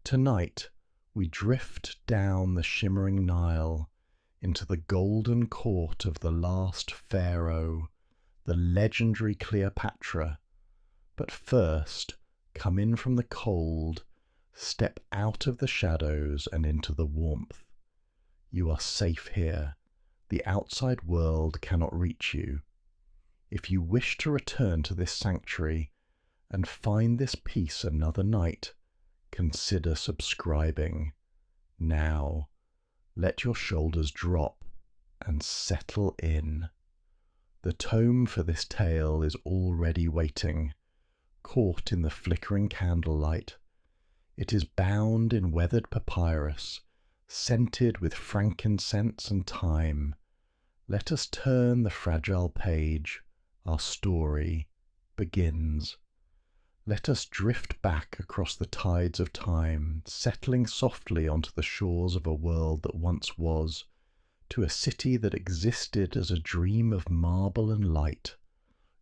Tonight, we drift down the shimmering Nile into the golden court of the last Pharaoh, the legendary Cleopatra. But first, come in from the cold, step out of the shadows and into the warmth. You are safe here. The outside world cannot reach you. If you wish to return to this sanctuary and find this peace another night, consider subscribing. Now, let your shoulders drop and settle in. The tome for this tale is already waiting, caught in the flickering candlelight. It is bound in weathered papyrus, scented with frankincense and thyme. Let us turn the fragile page. Our story begins. Let us drift back across the tides of time, settling softly onto the shores of a world that once was, to a city that existed as a dream of marble and light.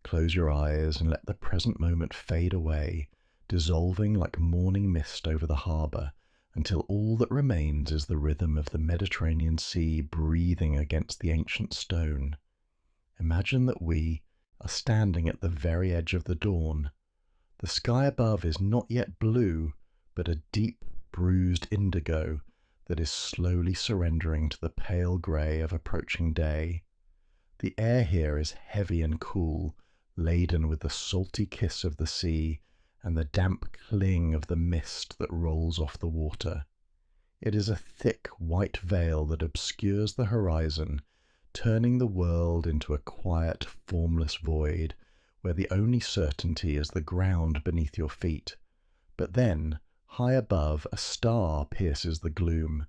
Close your eyes and let the present moment fade away, dissolving like morning mist over the harbour, until all that remains is the rhythm of the Mediterranean Sea breathing against the ancient stone. Imagine that we are standing at the very edge of the dawn. The sky above is not yet blue, but a deep, bruised indigo that is slowly surrendering to the pale grey of approaching day. The air here is heavy and cool, laden with the salty kiss of the sea and the damp cling of the mist that rolls off the water. It is a thick white veil that obscures the horizon, turning the world into a quiet, formless void, where the only certainty is the ground beneath your feet. But then, high above, a star pierces the gloom.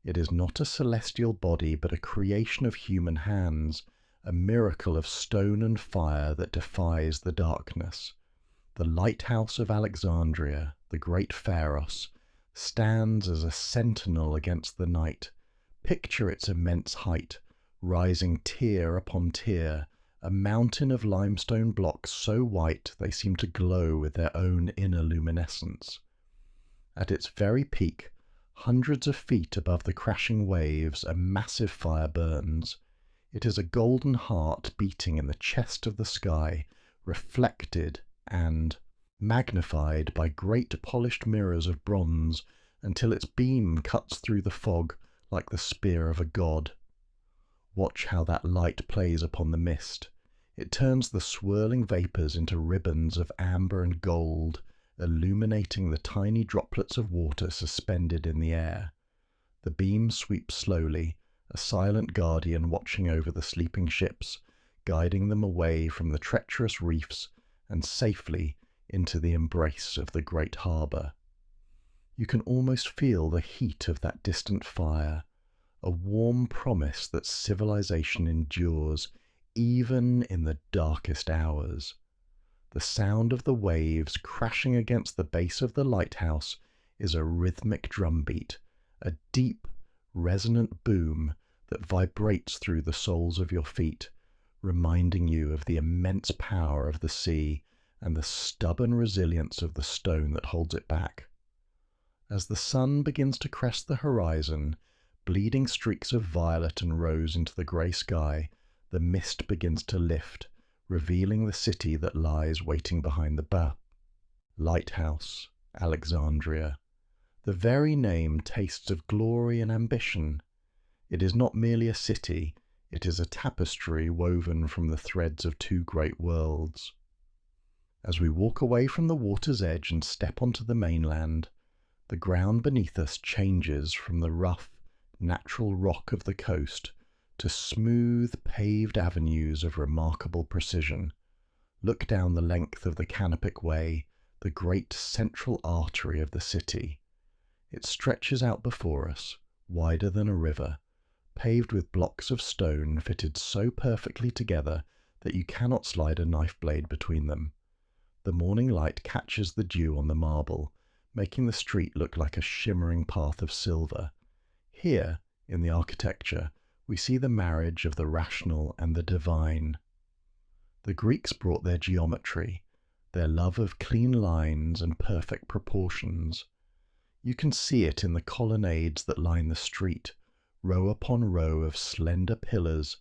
It is not a celestial body, but a creation of human hands, a miracle of stone and fire that defies the darkness. The lighthouse of Alexandria, the great Pharos, stands as a sentinel against the night. Picture its immense height, rising tier upon tier, a mountain of limestone blocks so white they seem to glow with their own inner luminescence. At its very peak, hundreds of feet above the crashing waves, a massive fire burns. It is a golden heart beating in the chest of the sky, reflected and magnified by great polished mirrors of bronze until its beam cuts through the fog like the spear of a god. Watch how that light plays upon the mist. It turns the swirling vapours into ribbons of amber and gold, illuminating the tiny droplets of water suspended in the air. The beam sweeps slowly, a silent guardian watching over the sleeping ships, guiding them away from the treacherous reefs and safely into the embrace of the great harbour. You can almost feel the heat of that distant fire, a warm promise that civilization endures even in the darkest hours. The sound of the waves crashing against the base of the lighthouse is a rhythmic drumbeat, a deep, resonant boom that vibrates through the soles of your feet, reminding you of the immense power of the sea and the stubborn resilience of the stone that holds it back. As the sun begins to crest the horizon, bleeding streaks of violet and rose into the grey sky, the mist begins to lift, revealing the city that lies waiting behind the lighthouse, Alexandria. The very name tastes of glory and ambition. It is not merely a city, it is a tapestry woven from the threads of two great worlds. As we walk away from the water's edge and step onto the mainland, the ground beneath us changes from the rough, natural rock of the coast to smooth, paved avenues of remarkable precision. Look down the length of the Canopic Way, the great central artery of the city. It stretches out before us, wider than a river, paved with blocks of stone fitted so perfectly together that you cannot slide a knife blade between them. The morning light catches the dew on the marble, making the street look like a shimmering path of silver. Here, in the architecture, we see the marriage of the rational and the divine. The Greeks brought their geometry, their love of clean lines and perfect proportions. You can see it in the colonnades that line the street, row upon row of slender pillars,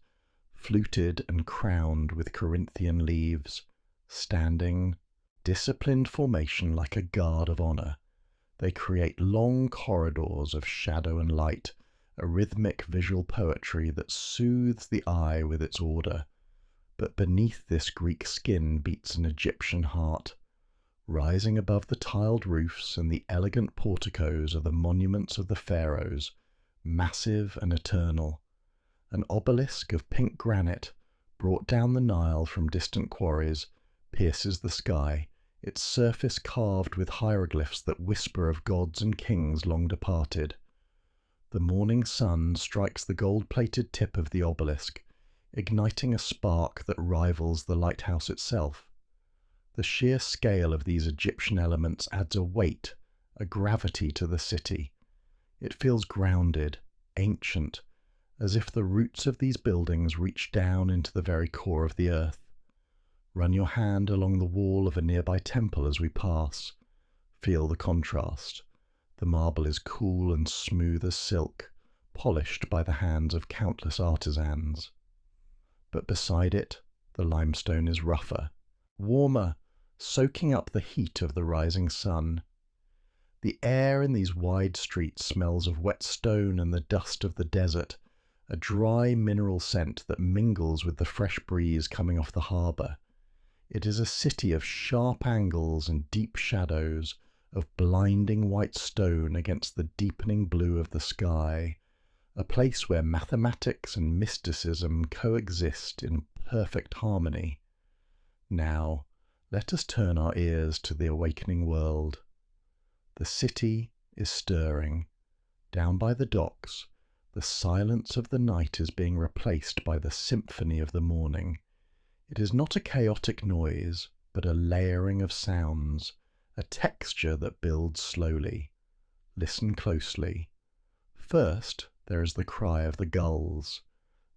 fluted and crowned with Corinthian leaves, standing, disciplined formation like a guard of honor. They create long corridors of shadow and light, a rhythmic visual poetry that soothes the eye with its order. But beneath this Greek skin beats an Egyptian heart. Rising above the tiled roofs and the elegant porticos are the monuments of the pharaohs, massive and eternal. An obelisk of pink granite, brought down the Nile from distant quarries, pierces the sky, its surface carved with hieroglyphs that whisper of gods and kings long departed. The morning sun strikes the gold-plated tip of the obelisk, igniting a spark that rivals the lighthouse itself. The sheer scale of these Egyptian elements adds a weight, a gravity to the city. It feels grounded, ancient, as if the roots of these buildings reach down into the very core of the earth. Run your hand along the wall of a nearby temple as we pass. Feel the contrast. The marble is cool and smooth as silk, polished by the hands of countless artisans. But beside it, the limestone is rougher, warmer, soaking up the heat of the rising sun. The air in these wide streets smells of wet stone and the dust of the desert, a dry mineral scent that mingles with the fresh breeze coming off the harbour. It is a city of sharp angles and deep shadows, of blinding white stone against the deepening blue of the sky, a place where mathematics and mysticism coexist in perfect harmony. Now, let us turn our ears to the awakening world. The city is stirring. Down by the docks, the silence of the night is being replaced by the symphony of the morning. It is not a chaotic noise, but a layering of sounds, a texture that builds slowly. Listen closely. First, there is the cry of the gulls.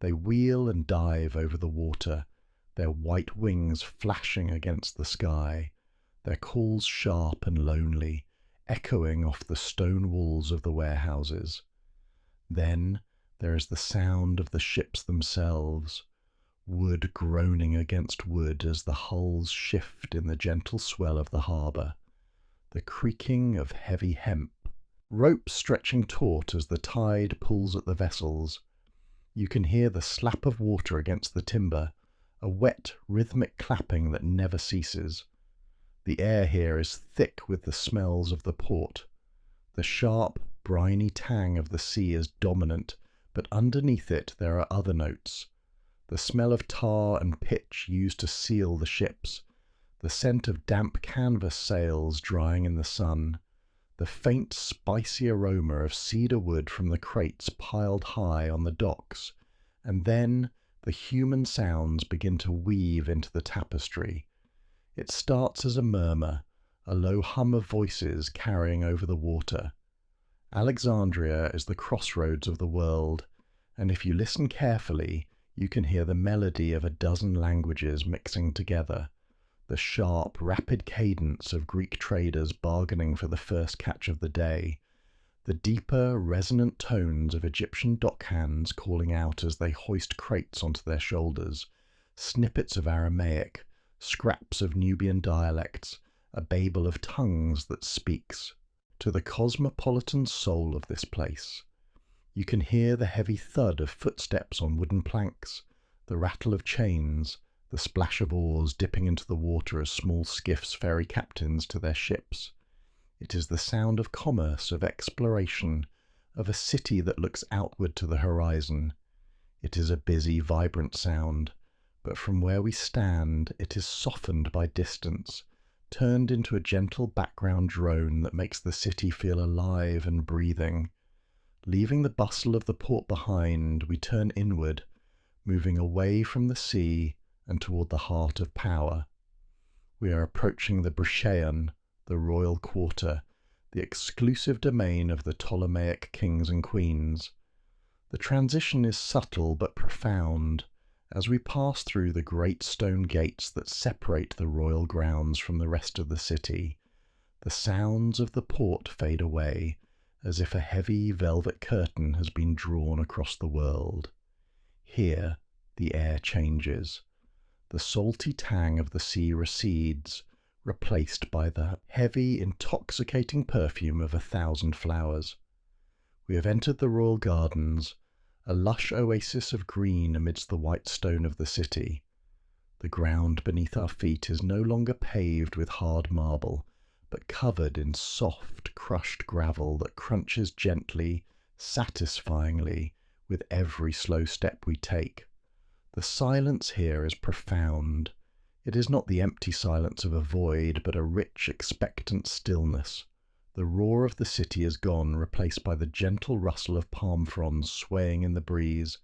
They wheel and dive over the water, their white wings flashing against the sky, their calls sharp and lonely, echoing off the stone walls of the warehouses. Then there is the sound of the ships themselves, wood groaning against wood as the hulls shift in the gentle swell of the harbour, the creaking of heavy hemp, ropes stretching taut as the tide pulls at the vessels. You can hear the slap of water against the timber, a wet, rhythmic clapping that never ceases. The air here is thick with the smells of the port. The sharp, briny tang of the sea is dominant, but underneath it there are other notes. The smell of tar and pitch used to seal the ships, the scent of damp canvas sails drying in the sun, the faint spicy aroma of cedar wood from the crates piled high on the docks, and then the human sounds begin to weave into the tapestry. It starts as a murmur, a low hum of voices carrying over the water. Alexandria is the crossroads of the world, and if you listen carefully, you can hear the melody of a dozen languages mixing together, the sharp, rapid cadence of Greek traders bargaining for the first catch of the day, the deeper, resonant tones of Egyptian dockhands calling out as they hoist crates onto their shoulders, snippets of Aramaic, scraps of Nubian dialects, a babel of tongues that speaks to the cosmopolitan soul of this place. You can hear the heavy thud of footsteps on wooden planks, the rattle of chains, the splash of oars dipping into the water as small skiffs ferry captains to their ships. It is the sound of commerce, of exploration, of a city that looks outward to the horizon. It is a busy, vibrant sound, but from where we stand it is softened by distance, turned into a gentle background drone that makes the city feel alive and breathing. Leaving the bustle of the port behind, we turn inward, moving away from the sea and toward the heart of power. We are approaching the Bracheion, the royal quarter, the exclusive domain of the Ptolemaic kings and queens. The transition is subtle but profound. As we pass through the great stone gates that separate the royal grounds from the rest of the city, the sounds of the port fade away, as if a heavy velvet curtain has been drawn across the world. Here, the air changes. The salty tang of the sea recedes, replaced by the heavy, intoxicating perfume of 1,000 flowers. We have entered the royal gardens, a lush oasis of green amidst the white stone of the city. The ground beneath our feet is no longer paved with hard marble, but covered in soft, crushed gravel that crunches gently, satisfyingly, with every slow step we take. The silence here is profound. It is not the empty silence of a void, but a rich, expectant stillness. The roar of the city is gone, replaced by the gentle rustle of palm fronds swaying in the breeze.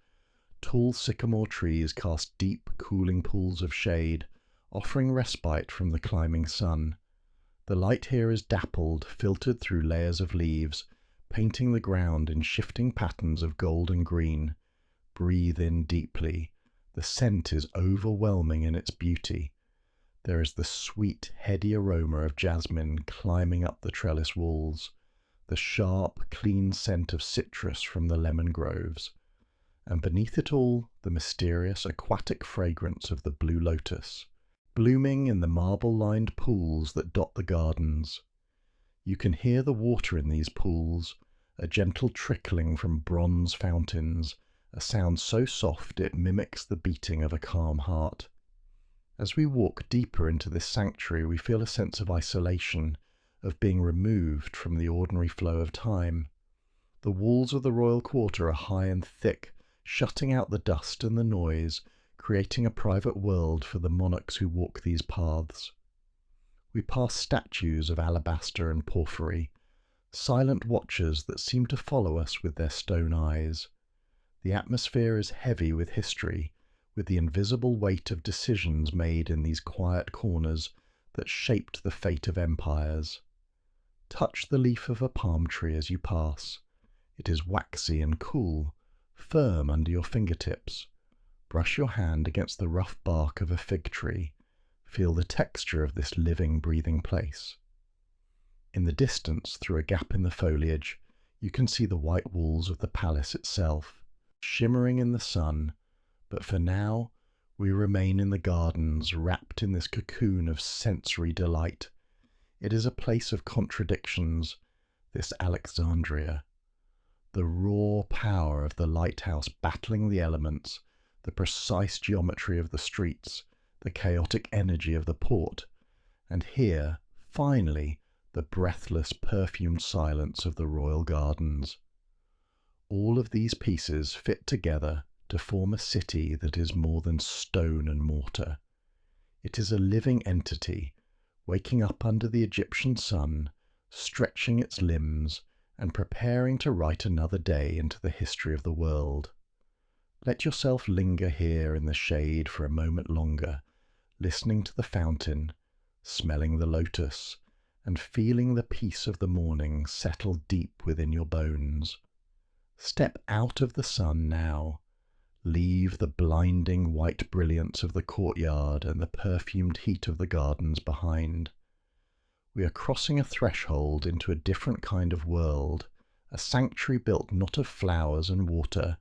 Tall sycamore trees cast deep, cooling pools of shade, offering respite from the climbing sun. The light here is dappled, filtered through layers of leaves, painting the ground in shifting patterns of gold and green. Breathe in deeply. The scent is overwhelming in its beauty. There is the sweet, heady aroma of jasmine climbing up the trellis walls, the sharp, clean scent of citrus from the lemon groves, and beneath it all, the mysterious, aquatic fragrance of the blue lotus, blooming in the marble-lined pools that dot the gardens. You can hear the water in these pools, a gentle trickling from bronze fountains, a sound so soft it mimics the beating of a calm heart. As we walk deeper into this sanctuary, we feel a sense of isolation, of being removed from the ordinary flow of time. The walls of the royal quarter are high and thick, shutting out the dust and the noise, creating a private world for the monarchs who walk these paths. We pass statues of alabaster and porphyry, silent watchers that seem to follow us with their stone eyes. The atmosphere is heavy with history, with the invisible weight of decisions made in these quiet corners that shaped the fate of empires. Touch the leaf of a palm tree as you pass. It is waxy and cool, firm under your fingertips. Brush your hand against the rough bark of a fig tree. Feel the texture of this living, breathing place. In the distance, through a gap in the foliage, you can see the white walls of the palace itself, shimmering in the sun, but for now, we remain in the gardens, wrapped in this cocoon of sensory delight. It is a place of contradictions, this Alexandria. The raw power of the lighthouse battling the elements, the precise geometry of the streets, the chaotic energy of the port, and here, finally, the breathless, perfumed silence of the royal gardens. All of these pieces fit together to form a city that is more than stone and mortar. It is a living entity, waking up under the Egyptian sun, stretching its limbs, and preparing to write another day into the history of the world. Let yourself linger here in the shade for a moment longer, listening to the fountain, smelling the lotus, and feeling the peace of the morning settle deep within your bones. Step out of the sun now. Leave the blinding white brilliance of the courtyard and the perfumed heat of the gardens behind. We are crossing a threshold into a different kind of world, a sanctuary built not of flowers and water,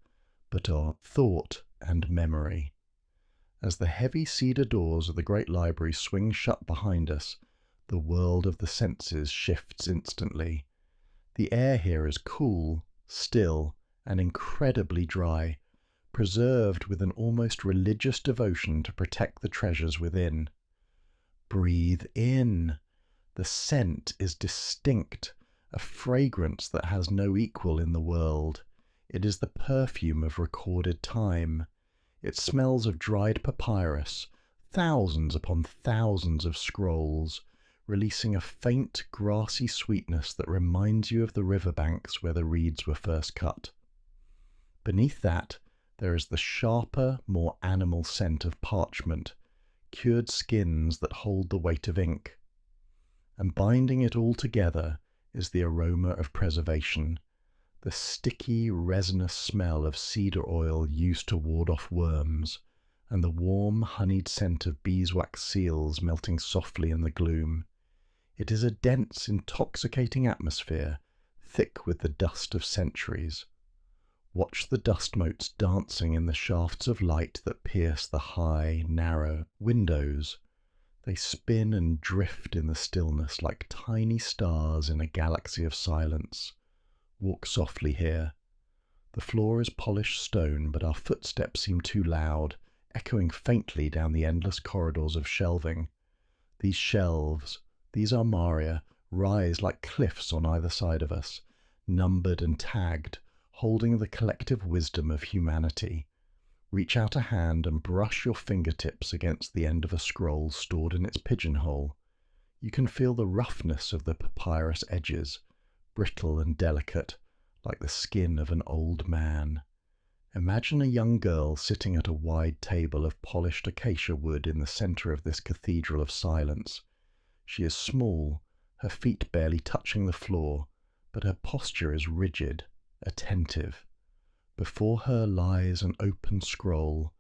but of thought and memory. As the heavy cedar doors of the great library swing shut behind us, the world of the senses shifts instantly. The air here is cool, still, and incredibly dry, preserved with an almost religious devotion to protect the treasures within. Breathe in. The scent is distinct, a fragrance that has no equal in the world. It is the perfume of recorded time. It smells of dried papyrus, thousands upon thousands of scrolls, releasing a faint, grassy sweetness that reminds you of the riverbanks where the reeds were first cut. Beneath that, there is the sharper, more animal scent of parchment, cured skins that hold the weight of ink. And binding it all together is the aroma of preservation, the sticky, resinous smell of cedar oil used to ward off worms, and the warm, honeyed scent of beeswax seals melting softly in the gloom. It is a dense, intoxicating atmosphere, thick with the dust of centuries. Watch the dust motes dancing in the shafts of light that pierce the high, narrow windows. They spin and drift in the stillness like tiny stars in a galaxy of silence. Walk softly here. The floor is polished stone, but our footsteps seem too loud, echoing faintly down the endless corridors of shelving. These shelves, these armaria, rise like cliffs on either side of us, numbered and tagged, holding the collective wisdom of humanity. Reach out a hand and brush your fingertips against the end of a scroll stored in its pigeonhole. You can feel the roughness of the papyrus edges, brittle and delicate, like the skin of an old man. Imagine a young girl sitting at a wide table of polished acacia wood in the center of this cathedral of silence. She is small, her feet barely touching the floor, but her posture is rigid, attentive. Before her lies an open scroll,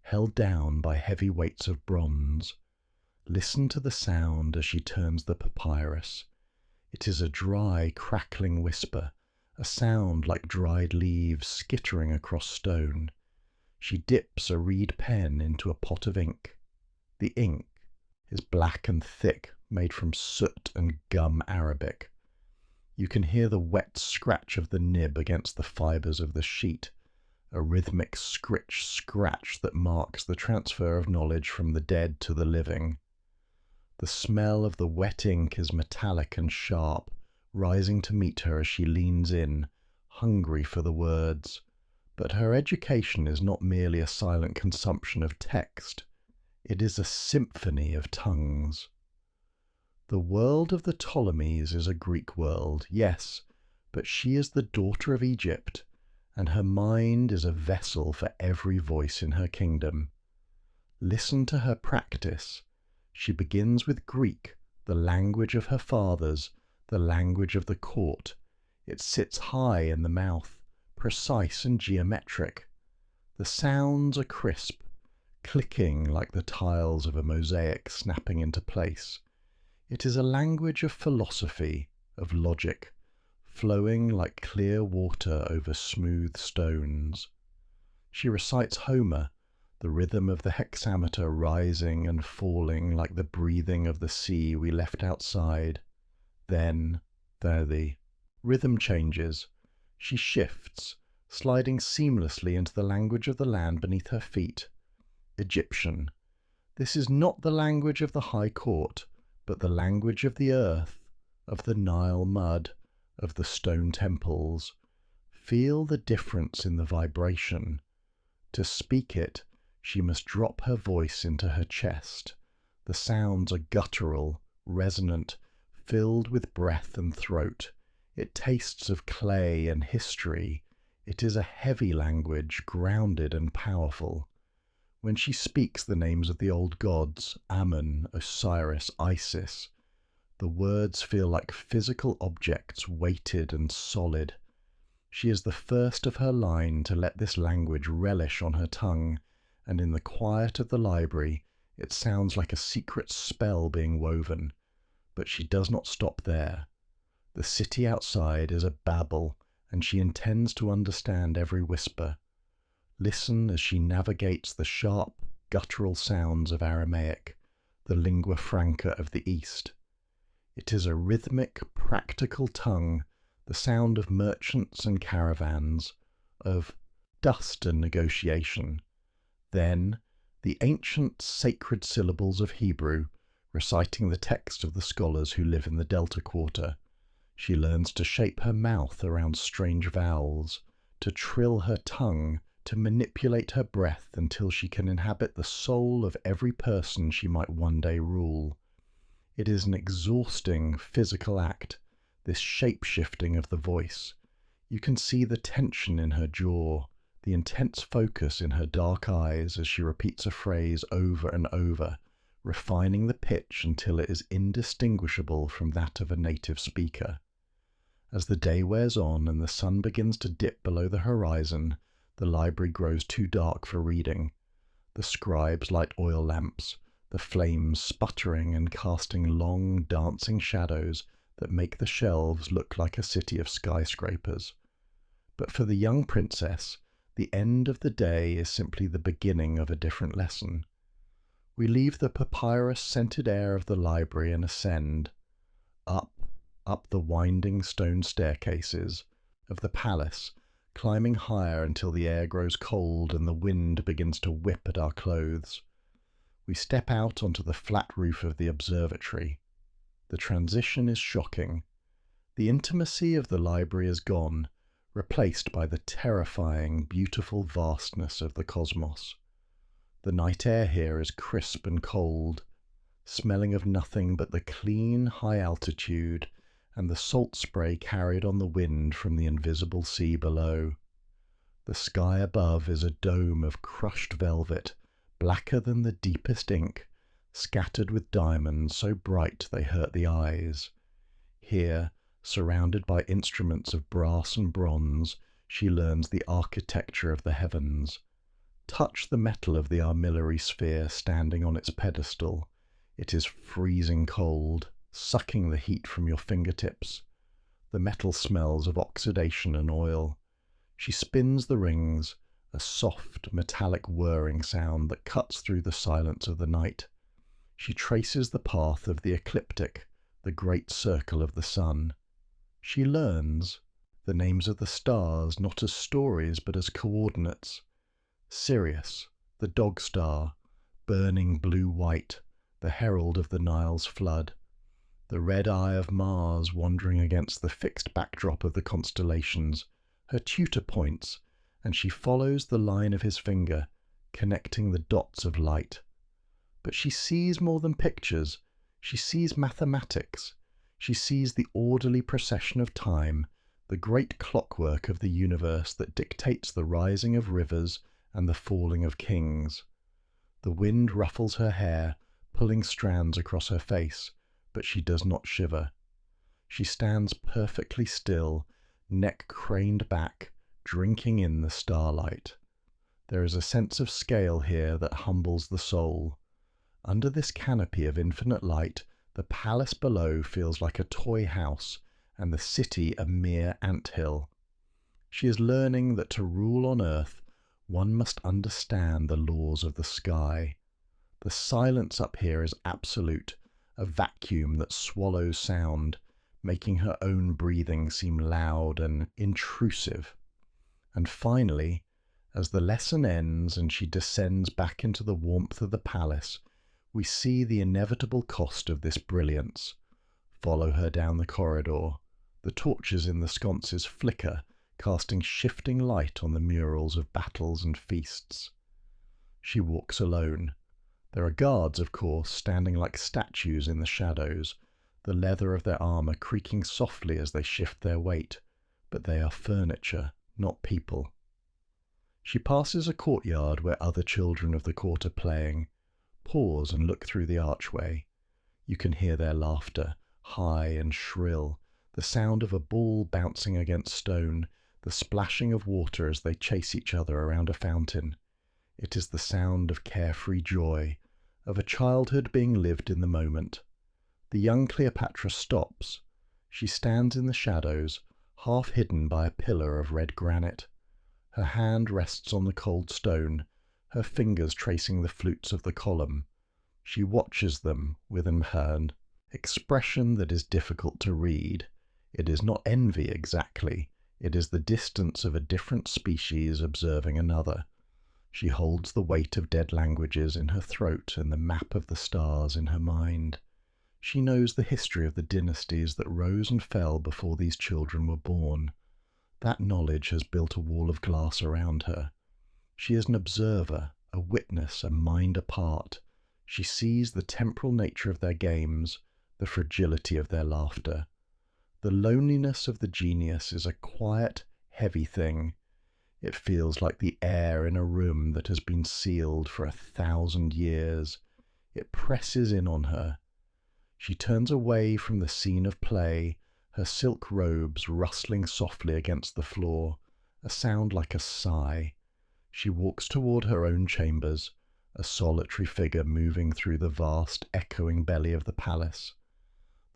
held down by heavy weights of bronze. Listen to the sound as she turns the papyrus. It is a dry, crackling whisper, a sound like dried leaves skittering across stone. She dips a reed pen into a pot of ink. The ink is black and thick, made from soot and gum arabic. You can hear the wet scratch of the nib against the fibers of the sheet, a rhythmic scratch that marks the transfer of knowledge from the dead to the living. The smell of the wet ink is metallic and sharp, rising to meet her as she leans in, hungry for the words. But her education is not merely a silent consumption of text. It is a symphony of tongues. The world of the Ptolemies is a Greek world, yes, but she is the daughter of Egypt, and her mind is a vessel for every voice in her kingdom. Listen to her practice. She begins with Greek, the language of her fathers, the language of the court. It sits high in the mouth, precise and geometric. The sounds are crisp, clicking like the tiles of a mosaic snapping into place. It is a language of philosophy, of logic, flowing like clear water over smooth stones. She recites Homer, the rhythm of the hexameter rising and falling like the breathing of the sea we left outside. Then, the rhythm changes. She shifts, sliding seamlessly into the language of the land beneath her feet. Egyptian. This is not the language of the high court, but the language of the earth, of the Nile mud, of the stone temples. Feel the difference in the vibration. To speak it, she must drop her voice into her chest. The sounds are guttural, resonant, filled with breath and throat. It tastes of clay and history. It is a heavy language, grounded and powerful. When she speaks the names of the old gods, Ammon, Osiris, Isis, the words feel like physical objects, weighted and solid. She is the first of her line to let this language relish on her tongue, and in the quiet of the library it sounds like a secret spell being woven. But she does not stop there. The city outside is a babel, and she intends to understand every whisper. Listen as she navigates the sharp, guttural sounds of Aramaic, the lingua franca of the East. It is a rhythmic, practical tongue, the sound of merchants and caravans, of dust and negotiation. Then, the ancient sacred syllables of Hebrew, reciting the text of the scholars who live in the Delta Quarter. She learns to shape her mouth around strange vowels, to trill her tongue, to manipulate her breath until she can inhabit the soul of every person she might one day rule. It is an exhausting physical act, this shape-shifting of the voice. You can see the tension in her jaw, the intense focus in her dark eyes as she repeats a phrase over and over, refining the pitch until it is indistinguishable from that of a native speaker. As the day wears on and the sun begins to dip below the horizon, the library grows too dark for reading. The scribes light oil lamps, the flames sputtering and casting long, dancing shadows that make the shelves look like a city of skyscrapers. But for the young princess, the end of the day is simply the beginning of a different lesson. We leave the papyrus-scented air of the library and ascend, up, up the winding stone staircases of the palace, climbing higher until the air grows cold and the wind begins to whip at our clothes. We step out onto the flat roof of the observatory. The transition is shocking. The intimacy of the library is gone, replaced by the terrifying, beautiful vastness of the cosmos. The night air here is crisp and cold, smelling of nothing but the clean, high altitude and the salt spray carried on the wind from the invisible sea below. The sky above is a dome of crushed velvet, blacker than the deepest ink, scattered with diamonds so bright they hurt the eyes. Here, surrounded by instruments of brass and bronze, she learns the architecture of the heavens. Touch the metal of the armillary sphere standing on its pedestal. It is freezing cold, sucking the heat from your fingertips. The metal smells of oxidation and oil. She spins the rings, a soft, metallic whirring sound that cuts through the silence of the night. She traces the path of the ecliptic, the great circle of the sun. She learns the names of the stars not as stories but as coordinates. Sirius, the dog star, burning blue-white, the herald of the Nile's flood. The red eye of Mars wandering against the fixed backdrop of the constellations. Her tutor points, and she follows the line of his finger, connecting the dots of light. But she sees more than pictures. She sees mathematics. She sees the orderly procession of time, the great clockwork of the universe that dictates the rising of rivers and the falling of kings. The wind ruffles her hair, pulling strands across her face, but she does not shiver. She stands perfectly still, neck craned back, drinking in the starlight. There is a sense of scale here that humbles the soul. Under this canopy of infinite light, the palace below feels like a toy house, and the city a mere ant-hill. She is learning that to rule on earth, one must understand the laws of the sky. The silence up here is absolute, a vacuum that swallows sound, making her own breathing seem loud and intrusive. And finally, as the lesson ends and she descends back into the warmth of the palace, we see the inevitable cost of this brilliance. Follow her down the corridor. The torches in the sconces flicker, casting shifting light on the murals of battles and feasts. She walks alone. There are guards, of course, standing like statues in the shadows, the leather of their armour creaking softly as they shift their weight, but they are furniture, not people. She passes a courtyard where other children of the court are playing. Pause and look through the archway. You can hear their laughter, high and shrill, the sound of a ball bouncing against stone, the splashing of water as they chase each other around a fountain. It is the sound of carefree joy, of a childhood being lived in the moment. The young Cleopatra stops. She stands in the shadows, half hidden by a pillar of red granite. Her hand rests on the cold stone, her fingers tracing the flutes of the column. She watches them with an expression that is difficult to read. It is not envy exactly. It is the distance of a different species observing another. She holds the weight of dead languages in her throat and the map of the stars in her mind. She knows the history of the dynasties that rose and fell before these children were born. That knowledge has built a wall of glass around her. She is an observer, a witness, a mind apart. She sees the temporal nature of their games, the fragility of their laughter. The loneliness of the genius is a quiet, heavy thing. It feels like the air in a room that has been sealed for 1,000 years. It presses in on her. She turns away from the scene of play, her silk robes rustling softly against the floor, a sound like a sigh. She walks toward her own chambers, a solitary figure moving through the vast, echoing belly of the palace.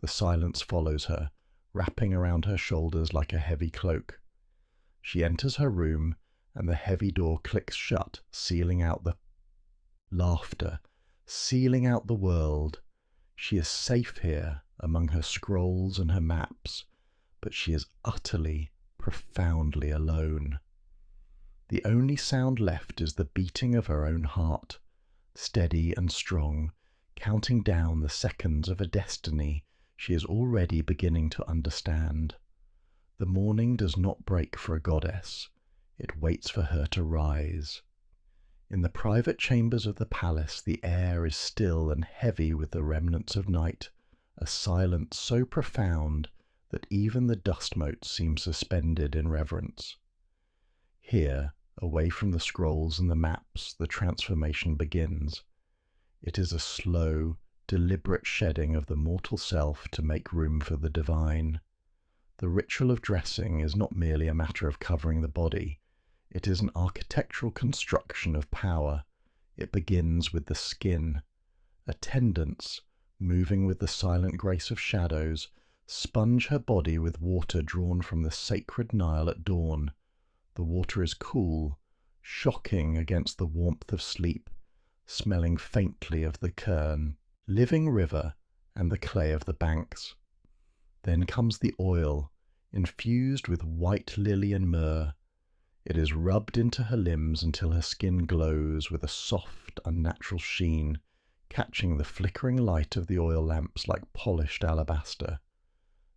The silence follows her, wrapping around her shoulders like a heavy cloak. She enters her room, and the heavy door clicks shut, sealing out the laughter, sealing out the world. She is safe here, among her scrolls and her maps, but she is utterly, profoundly alone. The only sound left is the beating of her own heart, steady and strong, counting down the seconds of a destiny she is already beginning to understand. The morning does not break for a goddess. It waits for her to rise. In the private chambers of the palace, the air is still and heavy with the remnants of night, a silence so profound that even the dust motes seem suspended in reverence. Here, away from the scrolls and the maps, the transformation begins. It is a slow, deliberate shedding of the mortal self to make room for the divine. The ritual of dressing is not merely a matter of covering the body. It is an architectural construction of power. It begins with the skin. Attendants, moving with the silent grace of shadows, sponge her body with water drawn from the sacred Nile at dawn. The water is cool, shocking against the warmth of sleep, smelling faintly of the kern, living river, and the clay of the banks. Then comes the oil, infused with white lily and myrrh. It is rubbed into her limbs until her skin glows with a soft, unnatural sheen, catching the flickering light of the oil lamps like polished alabaster.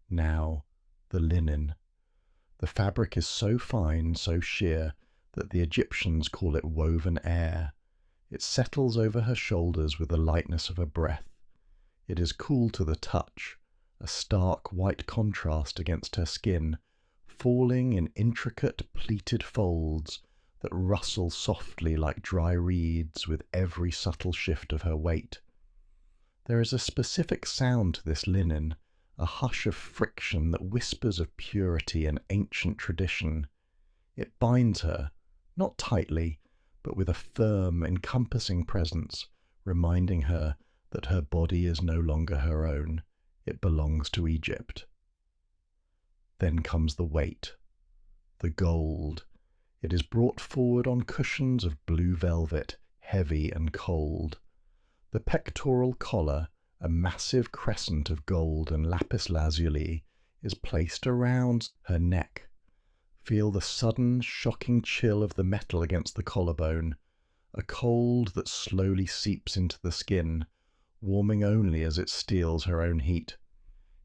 Now, the linen. The fabric is so fine, so sheer, that the Egyptians call it woven air. It settles over her shoulders with the lightness of a breath. It is cool to the touch, a stark white contrast against her skin, falling in intricate pleated folds that rustle softly like dry reeds with every subtle shift of her weight. There is a specific sound to this linen, a hush of friction that whispers of purity and ancient tradition. It binds her, not tightly, but with a firm, encompassing presence, reminding her that her body is no longer her own. It belongs to Egypt. Then comes the weight, the gold. It is brought forward on cushions of blue velvet, heavy and cold. The pectoral collar, a massive crescent of gold and lapis lazuli, is placed around her neck. Feel the sudden, shocking chill of the metal against the collarbone, a cold that slowly seeps into the skin, warming only as it steals her own heat.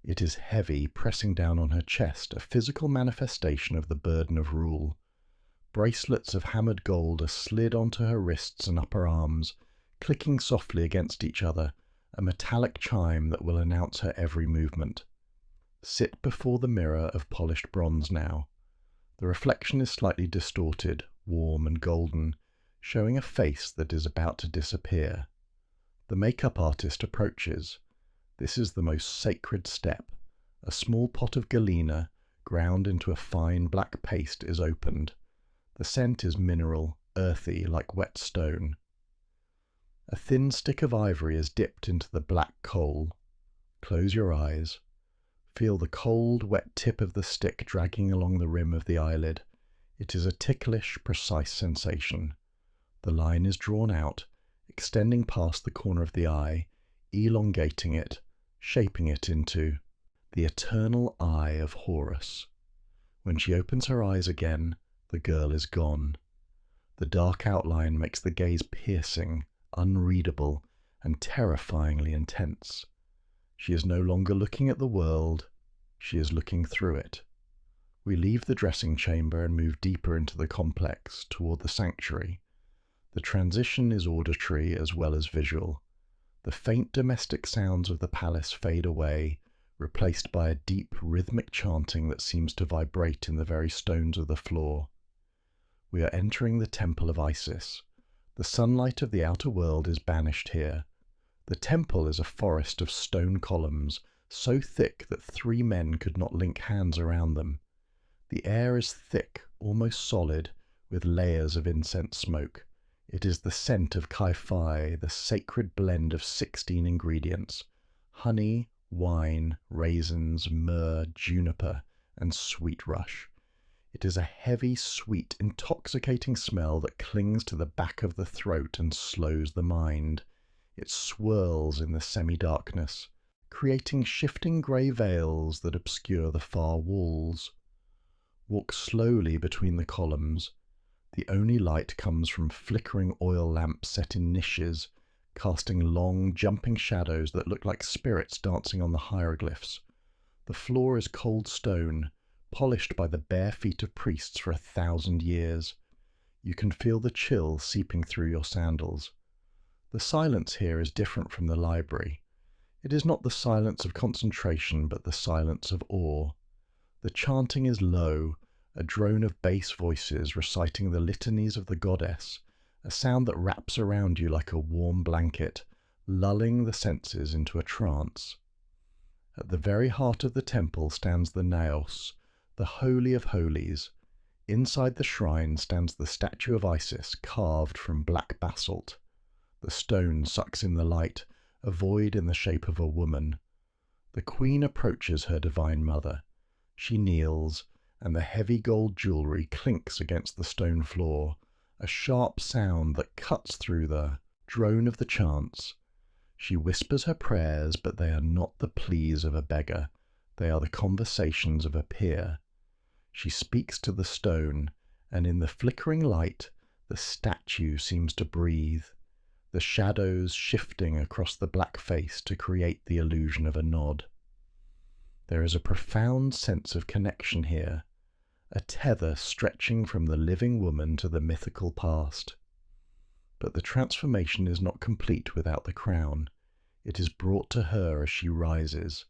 It is heavy, pressing down on her chest, a physical manifestation of the burden of rule. Bracelets of hammered gold are slid onto her wrists and upper arms, clicking softly against each other, a metallic chime that will announce her every movement. Sit before the mirror of polished bronze now. The reflection is slightly distorted, warm and golden, showing a face that is about to disappear. The makeup artist approaches. This is the most sacred step. A small pot of galena, ground into a fine black paste, is opened. The scent is mineral, earthy, like wet stone. A thin stick of ivory is dipped into the black coal. Close your eyes. Feel the cold, wet tip of the stick dragging along the rim of the eyelid. It is a ticklish, precise sensation. The line is drawn out, extending past the corner of the eye, elongating it, shaping it into the eternal eye of Horus. When she opens her eyes again, the girl is gone. The dark outline makes the gaze piercing, unreadable, and terrifyingly intense. She is no longer looking at the world, she is looking through it. We leave the dressing chamber and move deeper into the complex, toward the sanctuary. The transition is auditory as well as visual. The faint domestic sounds of the palace fade away, replaced by a deep rhythmic chanting that seems to vibrate in the very stones of the floor. We are entering the temple of Isis. The sunlight of the outer world is banished here. The temple is a forest of stone columns, so thick that 3 men could not link hands around them. The air is thick, almost solid, with layers of incense smoke. It is the scent of Kyphi, the sacred blend of 16 ingredients: honey, wine, raisins, myrrh, juniper, and sweet rush. It is a heavy, sweet, intoxicating smell that clings to the back of the throat and slows the mind. It swirls in the semi-darkness, creating shifting grey veils that obscure the far walls. Walk slowly between the columns. The only light comes from flickering oil lamps set in niches, casting long, jumping shadows that look like spirits dancing on the hieroglyphs. The floor is cold stone, polished by the bare feet of priests for 1,000 years. You can feel the chill seeping through your sandals. The silence here is different from the library. It is not the silence of concentration, but the silence of awe. The chanting is low, a drone of bass voices reciting the litanies of the goddess, a sound that wraps around you like a warm blanket, lulling the senses into a trance. At the very heart of the temple stands the naos, the Holy of Holies. Inside the shrine stands the statue of Isis, carved from black basalt. The stone sucks in the light, a void in the shape of a woman. The queen approaches her divine mother. She kneels, and the heavy gold jewellery clinks against the stone floor, a sharp sound that cuts through the drone of the chants. She whispers her prayers, but they are not the pleas of a beggar. They are the conversations of a peer. She speaks to the stone, and in the flickering light, the statue seems to breathe, the shadows shifting across the black face to create the illusion of a nod. There is a profound sense of connection here, a tether stretching from the living woman to the mythical past. But the transformation is not complete without the crown. It is brought to her as she rises.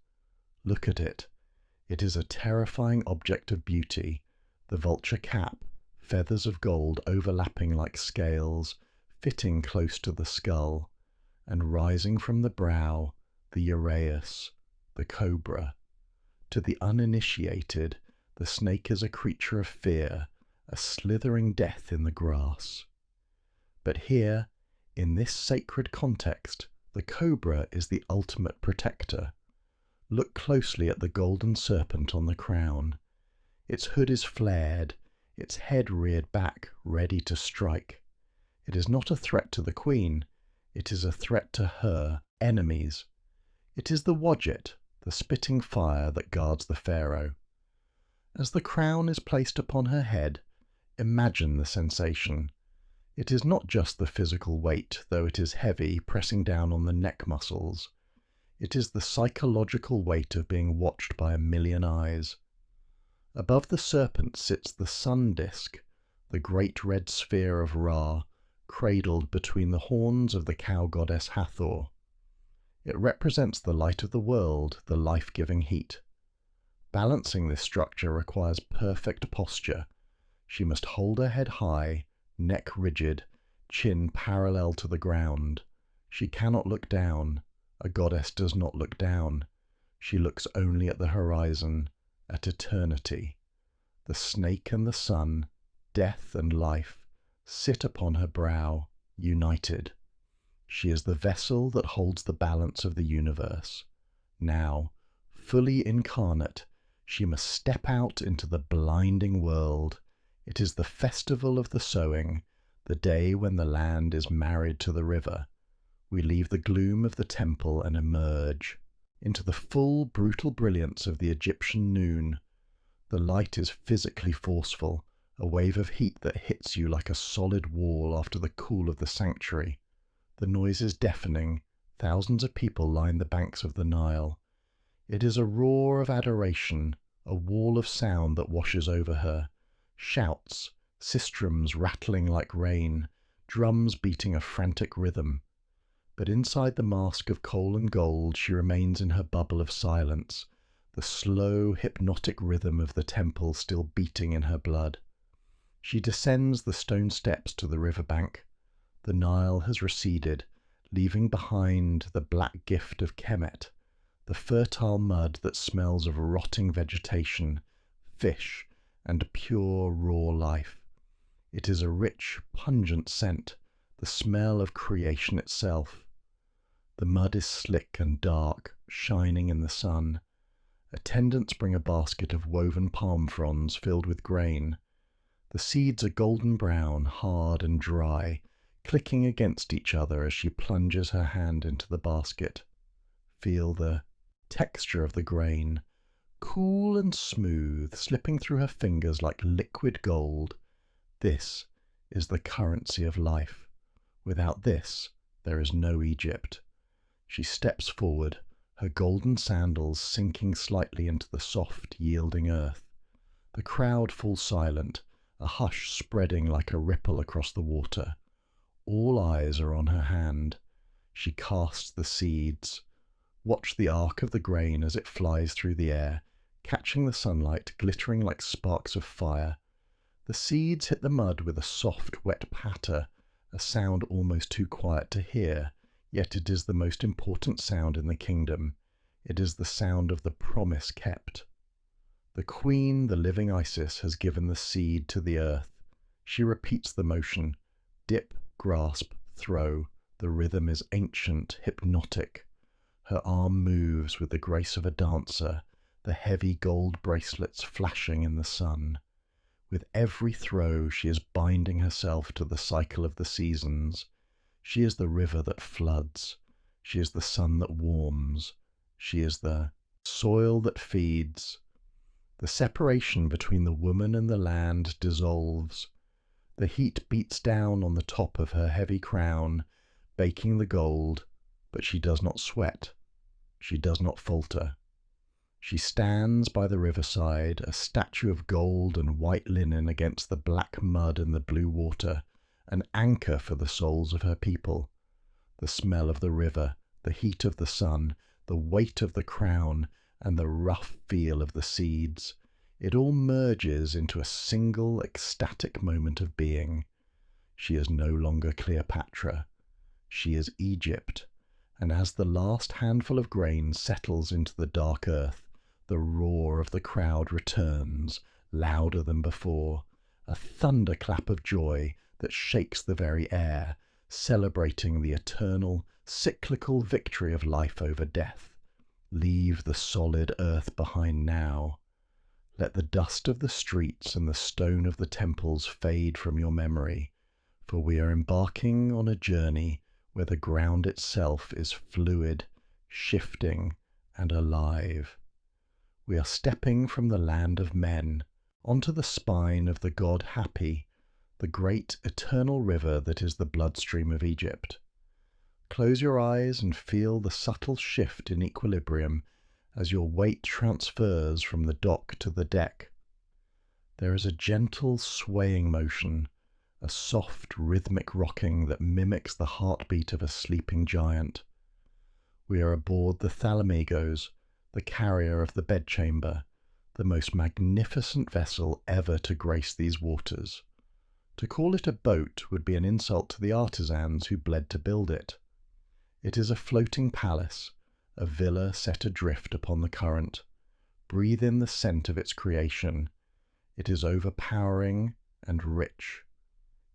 Look at it. It is a terrifying object of beauty, the vulture cap, feathers of gold overlapping like scales, fitting close to the skull, and rising from the brow, the uraeus, the cobra. To the uninitiated, the snake is a creature of fear, a slithering death in the grass. But here, in this sacred context, the cobra is the ultimate protector. Look closely at the golden serpent on the crown. Its hood is flared, its head reared back, ready to strike. It is not a threat to the queen, it is a threat to her enemies. It is the wadjet, the spitting fire that guards the pharaoh. As the crown is placed upon her head, imagine the sensation. It is not just the physical weight, though it is heavy, pressing down on the neck muscles. It is the psychological weight of being watched by 1,000,000 eyes. Above the serpent sits the sun disk, the great red sphere of Ra, cradled between the horns of the cow goddess Hathor. It represents the light of the world, the life-giving heat. Balancing this structure requires perfect posture. She must hold her head high, neck rigid, chin parallel to the ground. She cannot look down. A goddess does not look down. She looks only at the horizon, at eternity. The snake and the sun, death and life, sit upon her brow, united. She is the vessel that holds the balance of the universe. Now, fully incarnate, she must step out into the blinding world. It is the festival of the sowing, the day when the land is married to the river. We leave the gloom of the temple and emerge into the full, brutal brilliance of the Egyptian noon. The light is physically forceful, a wave of heat that hits you like a solid wall after the cool of the sanctuary. The noise is deafening. Thousands of people line the banks of the Nile. It is a roar of adoration, a wall of sound that washes over her. Shouts, sistrums rattling like rain, drums beating a frantic rhythm. But inside the mask of coal and gold she remains in her bubble of silence, the slow, hypnotic rhythm of the temple still beating in her blood. She descends the stone steps to the riverbank. The Nile has receded, leaving behind the black gift of Kemet, the fertile mud that smells of rotting vegetation, fish, and pure raw life. It is a rich, pungent scent, the smell of creation itself. The mud is slick and dark, shining in the sun. Attendants bring a basket of woven palm fronds filled with grain. The seeds are golden brown, hard and dry, clicking against each other as she plunges her hand into the basket. Feel the texture of the grain, cool and smooth, slipping through her fingers like liquid gold. This is the currency of life. Without this, there is no Egypt. She steps forward, her golden sandals sinking slightly into the soft, yielding earth. The crowd falls silent, a hush spreading like a ripple across the water. All eyes are on her hand. She casts the seeds. Watch the arc of the grain as it flies through the air, catching the sunlight, glittering like sparks of fire. The seeds hit the mud with a soft, wet patter, a sound almost too quiet to hear, yet it is the most important sound in the kingdom. It is the sound of the promise kept. The queen, the living Isis, has given the seed to the earth. She repeats the motion. Dip, grasp, throw. The rhythm is ancient, hypnotic. Her arm moves with the grace of a dancer, the heavy gold bracelets flashing in the sun. With every throw, she is binding herself to the cycle of the seasons. She is the river that floods. She is the sun that warms. She is the soil that feeds. The separation between the woman and the land dissolves. The heat beats down on the top of her heavy crown, baking the gold, but she does not sweat. She does not falter. She stands by the riverside, a statue of gold and white linen against the black mud and the blue water, an anchor for the souls of her people. The smell of the river, the heat of the sun, the weight of the crown, and the rough feel of the seeds, it all merges into a single ecstatic moment of being. She is no longer Cleopatra. She is Egypt, and as the last handful of grain settles into the dark earth, the roar of the crowd returns, louder than before, a thunderclap of joy that shakes the very air, celebrating the eternal, cyclical victory of life over death. Leave the solid earth behind now. Let the dust of the streets and the stone of the temples fade from your memory, for we are embarking on a journey where the ground itself is fluid, shifting, and alive. We are stepping from the land of men onto the spine of the god Hapi, the great eternal river that is the bloodstream of Egypt. Close your eyes and feel the subtle shift in equilibrium as your weight transfers from the dock to the deck. There is a gentle swaying motion, a soft rhythmic rocking that mimics the heartbeat of a sleeping giant. We are aboard the Thalamigos, the carrier of the bedchamber, the most magnificent vessel ever to grace these waters. To call it a boat would be an insult to the artisans who bled to build it. It is a floating palace, a villa set adrift upon the current. Breathe in the scent of its creation. It is overpowering and rich.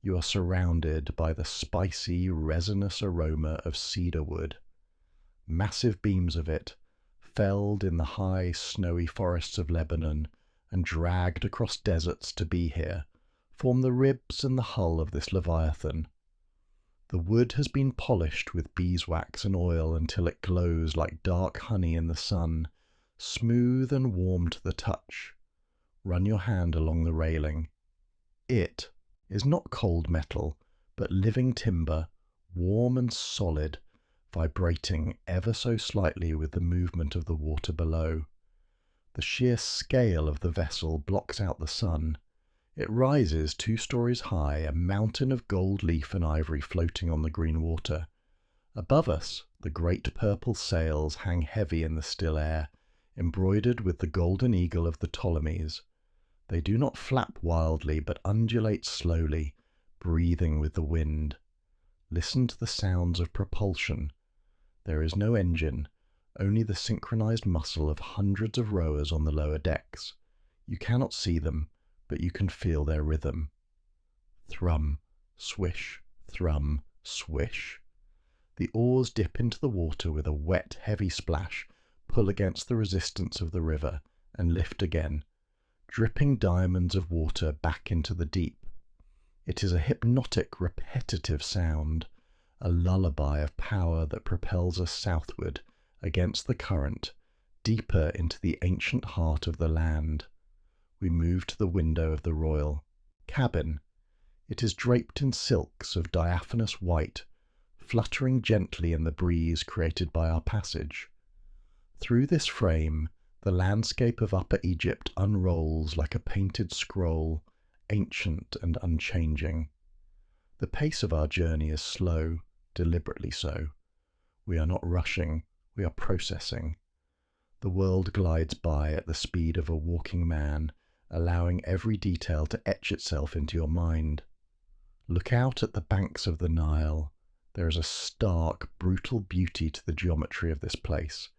You are surrounded by the spicy, resinous aroma of cedar wood. Massive beams of it, felled in the high, snowy forests of Lebanon and dragged across deserts to be here, form the ribs and the hull of this leviathan. The wood has been polished with beeswax and oil until it glows like dark honey in the sun, smooth and warm to the touch. Run your hand along the railing. It is not cold metal, but living timber, warm and solid, vibrating ever so slightly with the movement of the water below. The sheer scale of the vessel blocks out the sun. It rises 2 stories high, a mountain of gold leaf and ivory floating on the green water. Above us, the great purple sails hang heavy in the still air, embroidered with the golden eagle of the Ptolemies. They do not flap wildly, but undulate slowly, breathing with the wind. Listen to the sounds of propulsion. There is no engine, only the synchronized muscle of hundreds of rowers on the lower decks. You cannot see them, but you can feel their rhythm. Thrum, swish, thrum, swish. The oars dip into the water with a wet, heavy splash, pull against the resistance of the river, and lift again, dripping diamonds of water back into the deep. It is a hypnotic, repetitive sound, a lullaby of power that propels us southward against the current, deeper into the ancient heart of the land. We move to the window of the royal cabin. It is draped in silks of diaphanous white, fluttering gently in the breeze created by our passage. Through this frame, the landscape of Upper Egypt unrolls like a painted scroll, ancient and unchanging. The pace of our journey is slow, deliberately so. We are not rushing, we are processing. The world glides by at the speed of a walking man, allowing every detail to etch itself into your mind. Look out at the banks of the Nile. There is a stark, brutal beauty to the geometry of this place.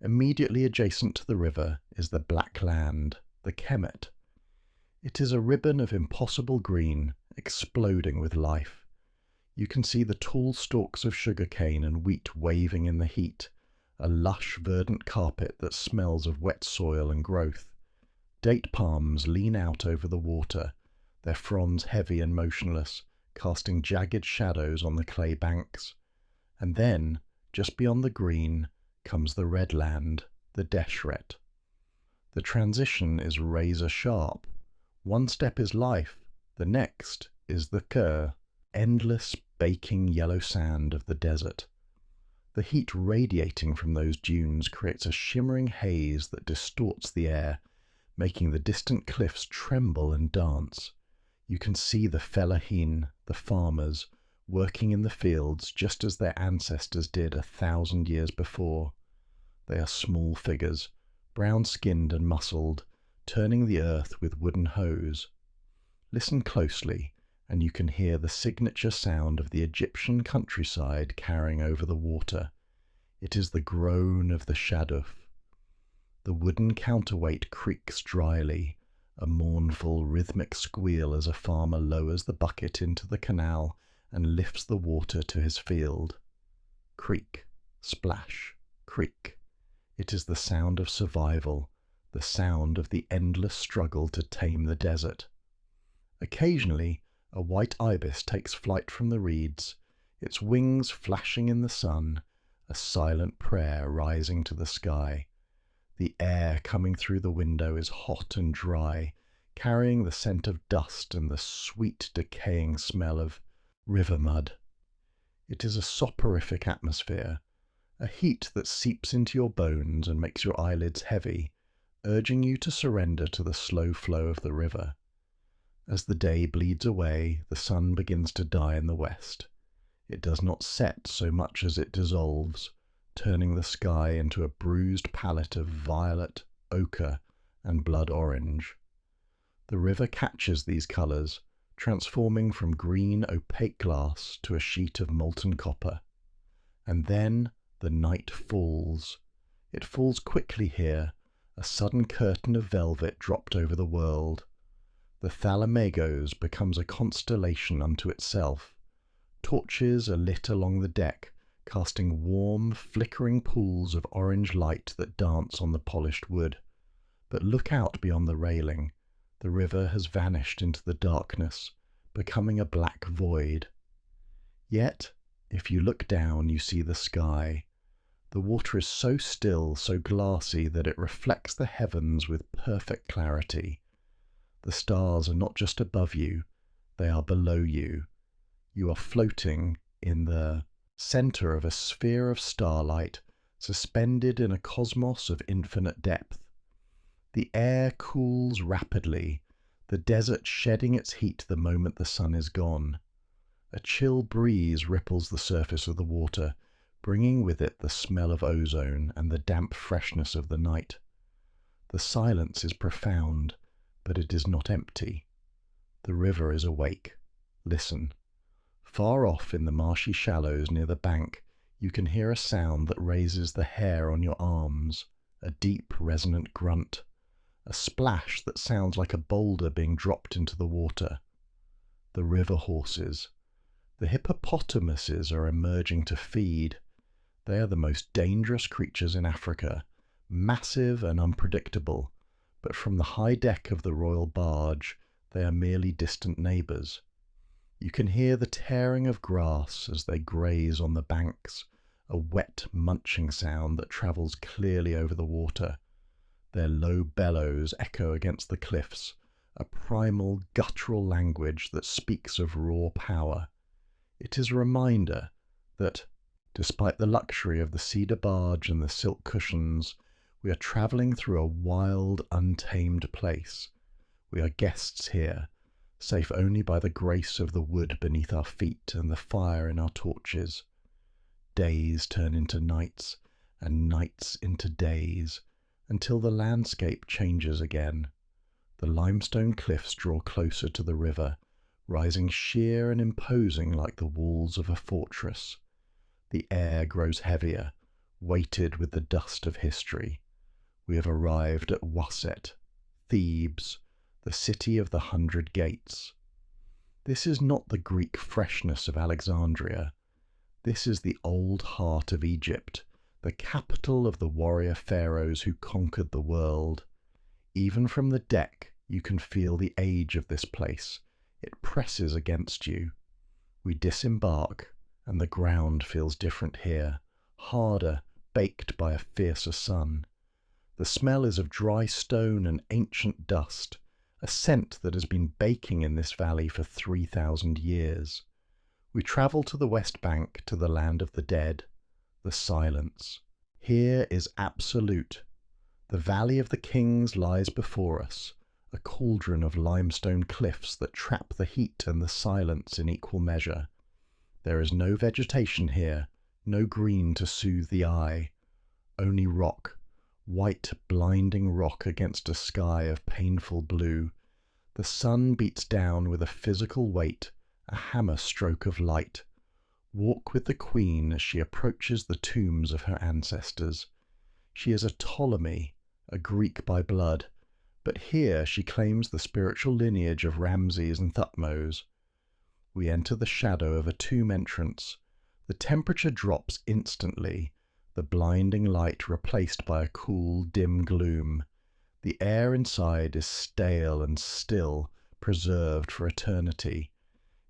Immediately adjacent to the river is the Black Land, the Kemet. It is a ribbon of impossible green, exploding with life. You can see the tall stalks of sugarcane and wheat waving in the heat, a lush, verdant carpet that smells of wet soil and growth. Date palms lean out over the water, their fronds heavy and motionless, casting jagged shadows on the clay banks. And then, just beyond the green, comes the red land, the Deshret. The transition is razor sharp. One step is life, the next is the Ker, endless, baking yellow sand of the desert. The heat radiating from those dunes creates a shimmering haze that distorts the air, making the distant cliffs tremble and dance. You can see the fellahin, the farmers, working in the fields just as their ancestors did 1,000 years before. They are small figures, brown-skinned and muscled, turning the earth with wooden hoes. Listen closely, and you can hear the signature sound of the Egyptian countryside carrying over the water. It is the groan of the shaduf. The wooden counterweight creaks dryly, a mournful, rhythmic squeal as a farmer lowers the bucket into the canal and lifts the water to his field. Creak, splash, creak. It is the sound of survival, the sound of the endless struggle to tame the desert. Occasionally, a white ibis takes flight from the reeds, its wings flashing in the sun, a silent prayer rising to the sky. The air coming through the window is hot and dry, carrying the scent of dust and the sweet, decaying smell of river mud. It is a soporific atmosphere, a heat that seeps into your bones and makes your eyelids heavy, urging you to surrender to the slow flow of the river. As the day bleeds away, the sun begins to die in the west. It does not set so much as it dissolves, turning the sky into a bruised palette of violet, ochre, and blood orange. The river catches these colours, transforming from green opaque glass to a sheet of molten copper. And then the night falls. It falls quickly here, a sudden curtain of velvet dropped over the world. The Thalamagos becomes a constellation unto itself. Torches are lit along the deck, casting warm, flickering pools of orange light that dance on the polished wood. But look out beyond the railing. The river has vanished into the darkness, becoming a black void. Yet, if you look down, you see the sky. The water is so still, so glassy, that it reflects the heavens with perfect clarity. The stars are not just above you, they are below you. You are floating in the center of a sphere of starlight, suspended in a cosmos of infinite depth. The air cools rapidly, the desert shedding its heat the moment the sun is gone. A chill breeze ripples the surface of the water, bringing with it the smell of ozone and the damp freshness of the night. The silence is profound, but it is not empty. The river is awake. Listen. Far off in the marshy shallows near the bank, you can hear a sound that raises the hair on your arms, a deep, resonant grunt, a splash that sounds like a boulder being dropped into the water. The river horses. The hippopotamuses are emerging to feed. They are the most dangerous creatures in Africa, massive and unpredictable, but from the high deck of the royal barge they are merely distant neighbours. You can hear the tearing of grass as they graze on the banks, a wet munching sound that travels clearly over the water. Their low bellows echo against the cliffs, a primal, guttural language that speaks of raw power. It is a reminder that, despite the luxury of the cedar barge and the silk cushions, we are travelling through a wild, untamed place. We are guests here, safe only by the grace of the wood beneath our feet and the fire in our torches. Days turn into nights, and nights into days, until the landscape changes again. The limestone cliffs draw closer to the river, rising sheer and imposing like the walls of a fortress. The air grows heavier, weighted with the dust of history. We have arrived at Waset, Thebes, the city of the 100 gates. This is not the Greek freshness of Alexandria. This is the old heart of Egypt, the capital of the warrior pharaohs who conquered the world. Even from the deck you can feel the age of this place. It presses against you. We disembark, and the ground feels different here, harder, baked by a fiercer sun. The smell is of dry stone and ancient dust, a scent that has been baking in this valley for 3,000 years. We travel to the west bank, to the land of the dead, the silence. Here is absolute. The valley of the kings lies before us, a cauldron of limestone cliffs that trap the heat and the silence in equal measure. There is no vegetation here, no green to soothe the eye, only rock, white blinding rock against a sky of painful blue. The sun beats down with a physical weight, a hammer stroke of light. Walk with the queen as she approaches the tombs of her ancestors. She is a Ptolemy, a Greek by blood, but here she claims the spiritual lineage of Ramses and Thutmose. We enter the shadow of a tomb entrance. The temperature drops instantly, the blinding light replaced by a cool, dim gloom. The air inside is stale and still, preserved for eternity.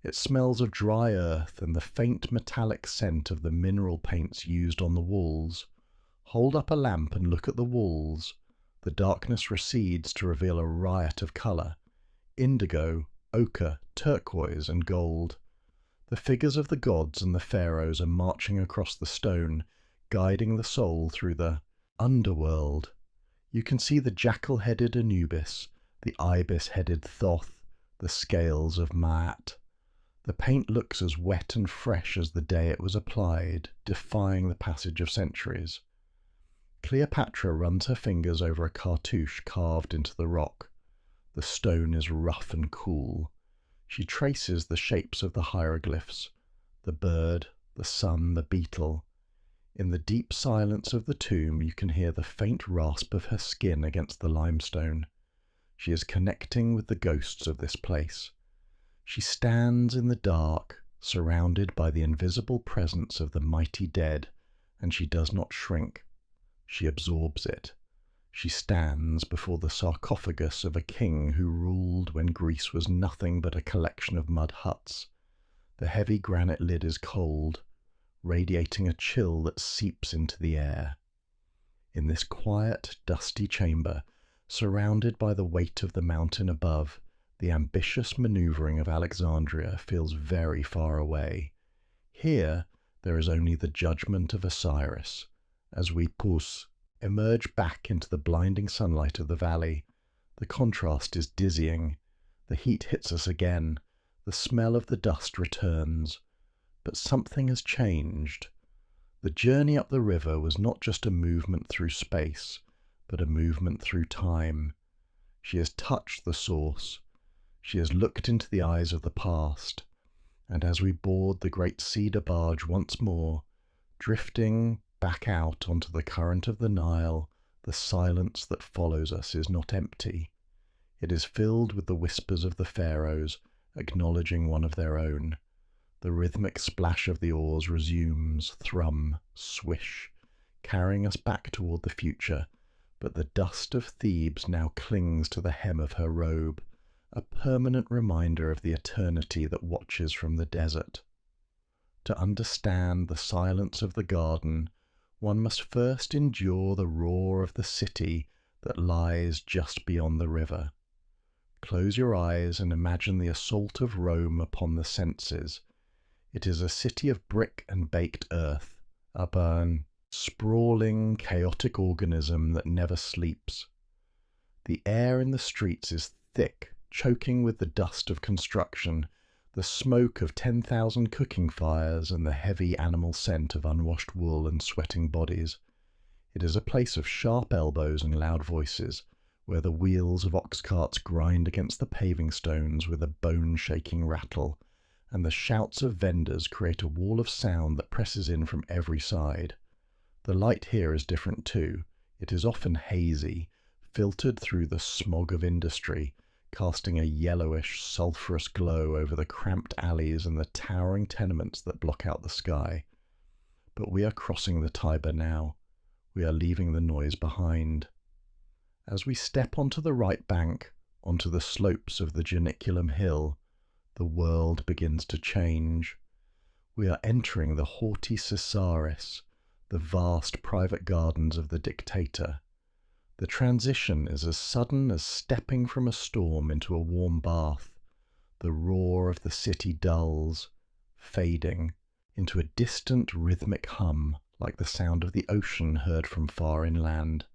It smells of dry earth and the faint metallic scent of the mineral paints used on the walls. Hold up a lamp and look at the walls. The darkness recedes to reveal a riot of colour: indigo, ochre, turquoise and gold. The figures of the gods and the pharaohs are marching across the stone, guiding the soul through the underworld. You can see the jackal-headed Anubis, the ibis-headed Thoth, the scales of Maat. The paint looks as wet and fresh as the day it was applied, defying the passage of centuries. Cleopatra runs her fingers over a cartouche carved into the rock. The stone is rough and cool. She traces the shapes of the hieroglyphs, the bird, the sun, the beetle. In the deep silence of the tomb you can hear the faint rasp of her skin against the limestone. She is connecting with the ghosts of this place. She stands in the dark, surrounded by the invisible presence of the mighty dead, and she does not shrink. She absorbs it. She stands before the sarcophagus of a king who ruled when Greece was nothing but a collection of mud huts. The heavy granite lid is cold, radiating a chill that seeps into the air. In this quiet, dusty chamber, surrounded by the weight of the mountain above, the ambitious manoeuvring of Alexandria feels very far away. Here there is only the judgment of Osiris. As we emerge back into the blinding sunlight of the valley, the contrast is dizzying. The heat hits us again. The smell of the dust returns. But something has changed. The journey up the river was not just a movement through space, but a movement through time. She has touched the source. She has looked into the eyes of the past. And as we board the great cedar barge once more, drifting back out onto the current of the Nile, the silence that follows us is not empty. It is filled with the whispers of the pharaohs, acknowledging one of their own. The rhythmic splash of the oars resumes, thrum, swish, carrying us back toward the future, but the dust of Thebes now clings to the hem of her robe, a permanent reminder of the eternity that watches from the desert. To understand the silence of the garden, one must first endure the roar of the city that lies just beyond the river. Close your eyes and imagine the assault of Rome upon the senses. It is a city of brick and baked earth, a sprawling, chaotic organism that never sleeps. The air in the streets is thick, choking with the dust of construction, the smoke of 10,000 cooking fires, and the heavy animal scent of unwashed wool and sweating bodies. It is a place of sharp elbows and loud voices, where the wheels of ox carts grind against the paving stones with a bone-shaking rattle, and the shouts of vendors create a wall of sound that presses in from every side. The light here is different too. It is often hazy, filtered through the smog of industry, casting a yellowish, sulphurous glow over the cramped alleys and the towering tenements that block out the sky. But we are crossing the Tiber now. We are leaving the noise behind. As we step onto the right bank, onto the slopes of the Janiculum Hill, the world begins to change. We are entering the haughty Caesaris, the vast private gardens of the dictator. The transition is as sudden as stepping from a storm into a warm bath. The roar of the city dulls, fading into a distant rhythmic hum like the sound of the ocean heard from far inland.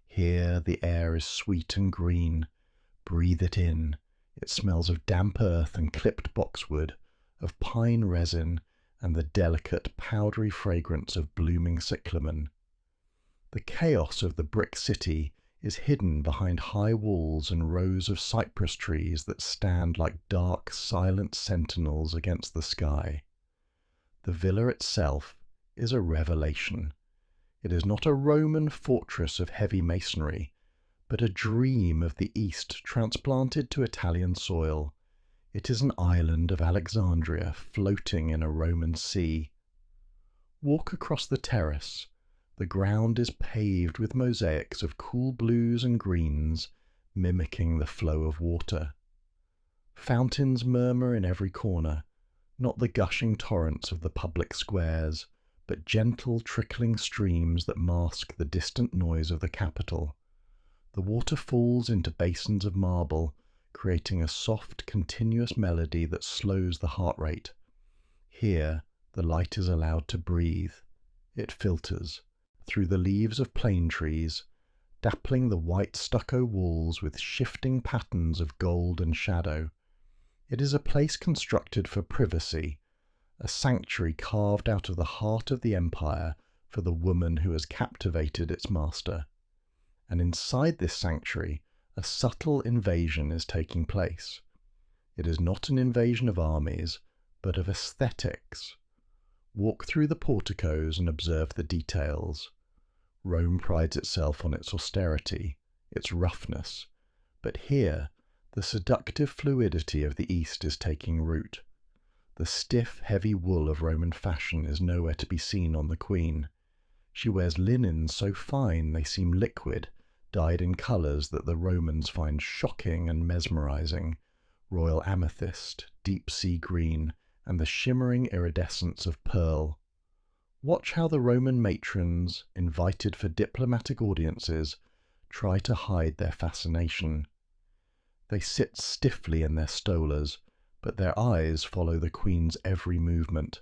Here the air is sweet and green. Breathe it in. It smells of damp earth and clipped boxwood, of pine resin, and the delicate, powdery fragrance of blooming cyclamen. The chaos of the brick city is hidden behind high walls and rows of cypress trees that stand like dark, silent sentinels against the sky. The villa itself is a revelation. It is not a Roman fortress of heavy masonry, but a dream of the East transplanted to Italian soil. It is an island of Alexandria floating in a Roman sea. Walk across the terrace. The ground is paved with mosaics of cool blues and greens, mimicking the flow of water. Fountains murmur in every corner, not the gushing torrents of the public squares, but gentle trickling streams that mask the distant noise of the capital. The water falls into basins of marble, creating a soft, continuous melody that slows the heart rate. Here, the light is allowed to breathe. It filters through the leaves of plane trees, dappling the white stucco walls with shifting patterns of gold and shadow. It is a place constructed for privacy, a sanctuary carved out of the heart of the empire for the woman who has captivated its master. And inside this sanctuary, a subtle invasion is taking place. It is not an invasion of armies, but of aesthetics. Walk through the porticos and observe the details. Rome prides itself on its austerity, its roughness, but here the seductive fluidity of the East is taking root. The stiff, heavy wool of Roman fashion is nowhere to be seen on the Queen. She wears linens so fine they seem liquid, dyed in colours that the Romans find shocking and mesmerising: royal amethyst, deep sea green, and the shimmering iridescence of pearl. Watch how the Roman matrons, invited for diplomatic audiences, try to hide their fascination. They sit stiffly in their stolas, but their eyes follow the Queen's every movement.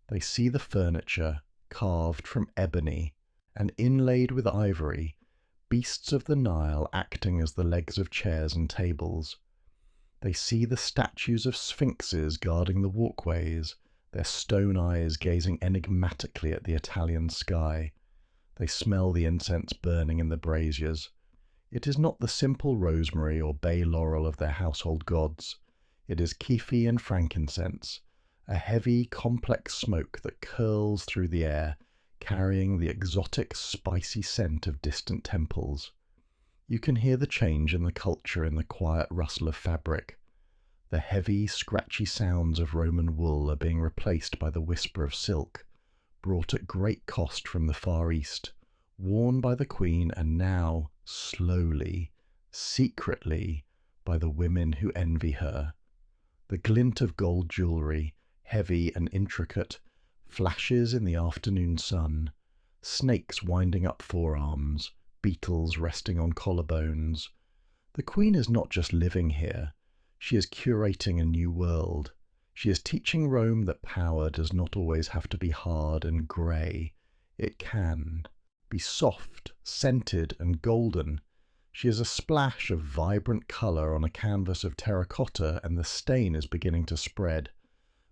They see the furniture, carved from ebony and inlaid with ivory, beasts of the Nile acting as the legs of chairs and tables. They see the statues of sphinxes guarding the walkways, their stone eyes gazing enigmatically at the Italian sky. They smell the incense burning in the braziers. It is not the simple rosemary or bay laurel of their household gods. It is Kyphi and frankincense, a heavy, complex smoke that curls through the air, carrying the exotic, spicy scent of distant temples. You can hear the change in the culture in the quiet rustle of fabric. The heavy, scratchy sounds of Roman wool are being replaced by the whisper of silk, brought at great cost from the Far East, worn by the queen and now, slowly, secretly, by the women who envy her. The glint of gold jewellery, heavy and intricate, flashes in the afternoon sun, snakes winding up forearms, beetles resting on collarbones. The queen is not just living here, she is curating a new world. She is teaching Rome that power does not always have to be hard and grey. It can be soft, scented and golden. She is a splash of vibrant colour on a canvas of terracotta, and the stain is beginning to spread.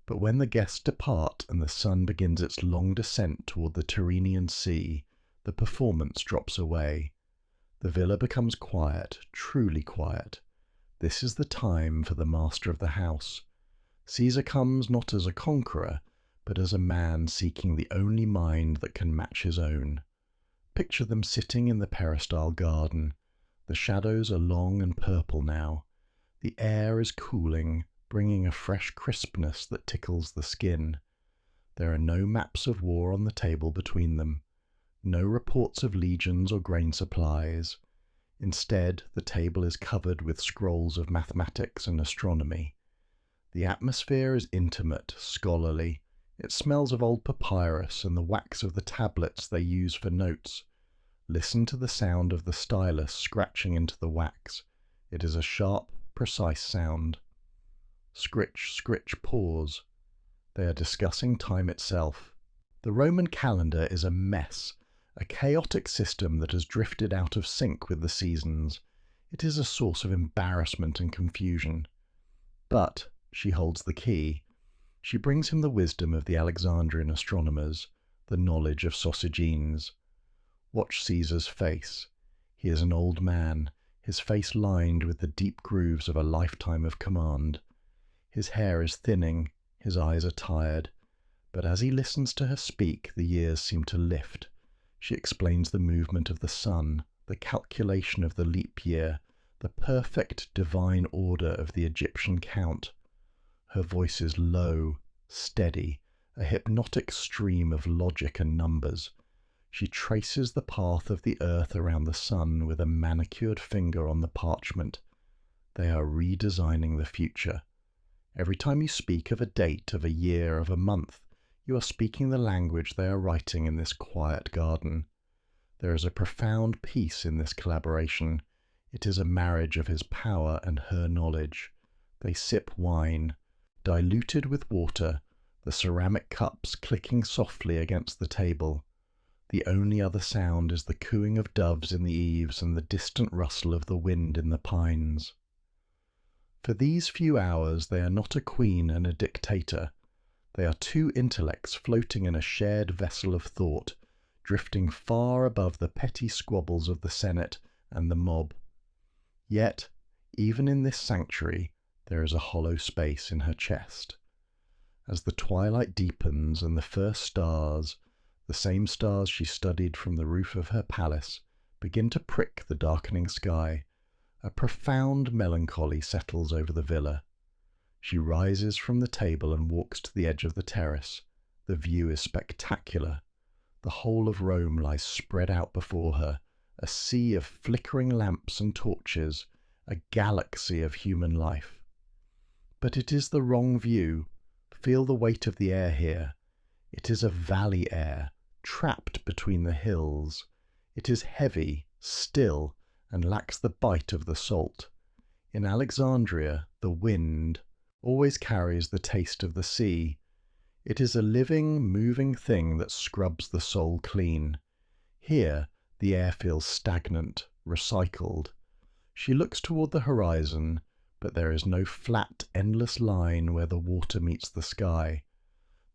But when the guests depart and the sun begins its long descent toward the Tyrrhenian Sea, the performance drops away. The villa becomes quiet, truly quiet. This is the time for the master of the house. Caesar comes not as a conqueror, but as a man seeking the only mind that can match his own. Picture them sitting in the peristyle garden. The shadows are long and purple now. The air is cooling, bringing a fresh crispness that tickles the skin. There are no maps of war on the table between them, no reports of legions or grain supplies. Instead, the table is covered with scrolls of mathematics and astronomy. The atmosphere is intimate, scholarly. It smells of old papyrus and the wax of the tablets they use for notes. Listen to the sound of the stylus scratching into the wax. It is a sharp, precise sound. Scritch, scritch, pause. They are discussing time itself. The Roman calendar is a mess, a chaotic system that has drifted out of sync with the seasons. It is a source of embarrassment and confusion. But she holds the key. She brings him the wisdom of the Alexandrian astronomers, the knowledge of Sosigenes. Watch Caesar's face. He is an old man, his face lined with the deep grooves of a lifetime of command. His hair is thinning, his eyes are tired, but as he listens to her speak, the years seem to lift. She explains the movement of the sun, the calculation of the leap year, the perfect divine order of the Egyptian count. Her voice is low, steady, a hypnotic stream of logic and numbers. She traces the path of the earth around the sun with a manicured finger on the parchment. They are redesigning the future. Every time you speak of a date, of a year, of a month, you are speaking the language they are writing in this quiet garden. There is a profound peace in this collaboration. It is a marriage of his power and her knowledge. They sip wine, diluted with water, the ceramic cups clicking softly against the table. The only other sound is the cooing of doves in the eaves and the distant rustle of the wind in the pines. For these few hours they are not a queen and a dictator. They are two intellects floating in a shared vessel of thought, drifting far above the petty squabbles of the Senate and the mob. Yet, even in this sanctuary, there is a hollow space in her chest. As the twilight deepens and the first stars, the same stars she studied from the roof of her palace, begin to prick the darkening sky, a profound melancholy settles over the villa. She rises from the table and walks to the edge of the terrace. The view is spectacular. The whole of Rome lies spread out before her, a sea of flickering lamps and torches, a galaxy of human life. But it is the wrong view. Feel the weight of the air here. It is a valley air, trapped between the hills. It is heavy, still, and lacks the bite of the salt. In Alexandria, the wind always carries the taste of the sea. It is a living, moving thing that scrubs the soul clean. Here, the air feels stagnant, recycled. She looks toward the horizon, but there is no flat, endless line where the water meets the sky.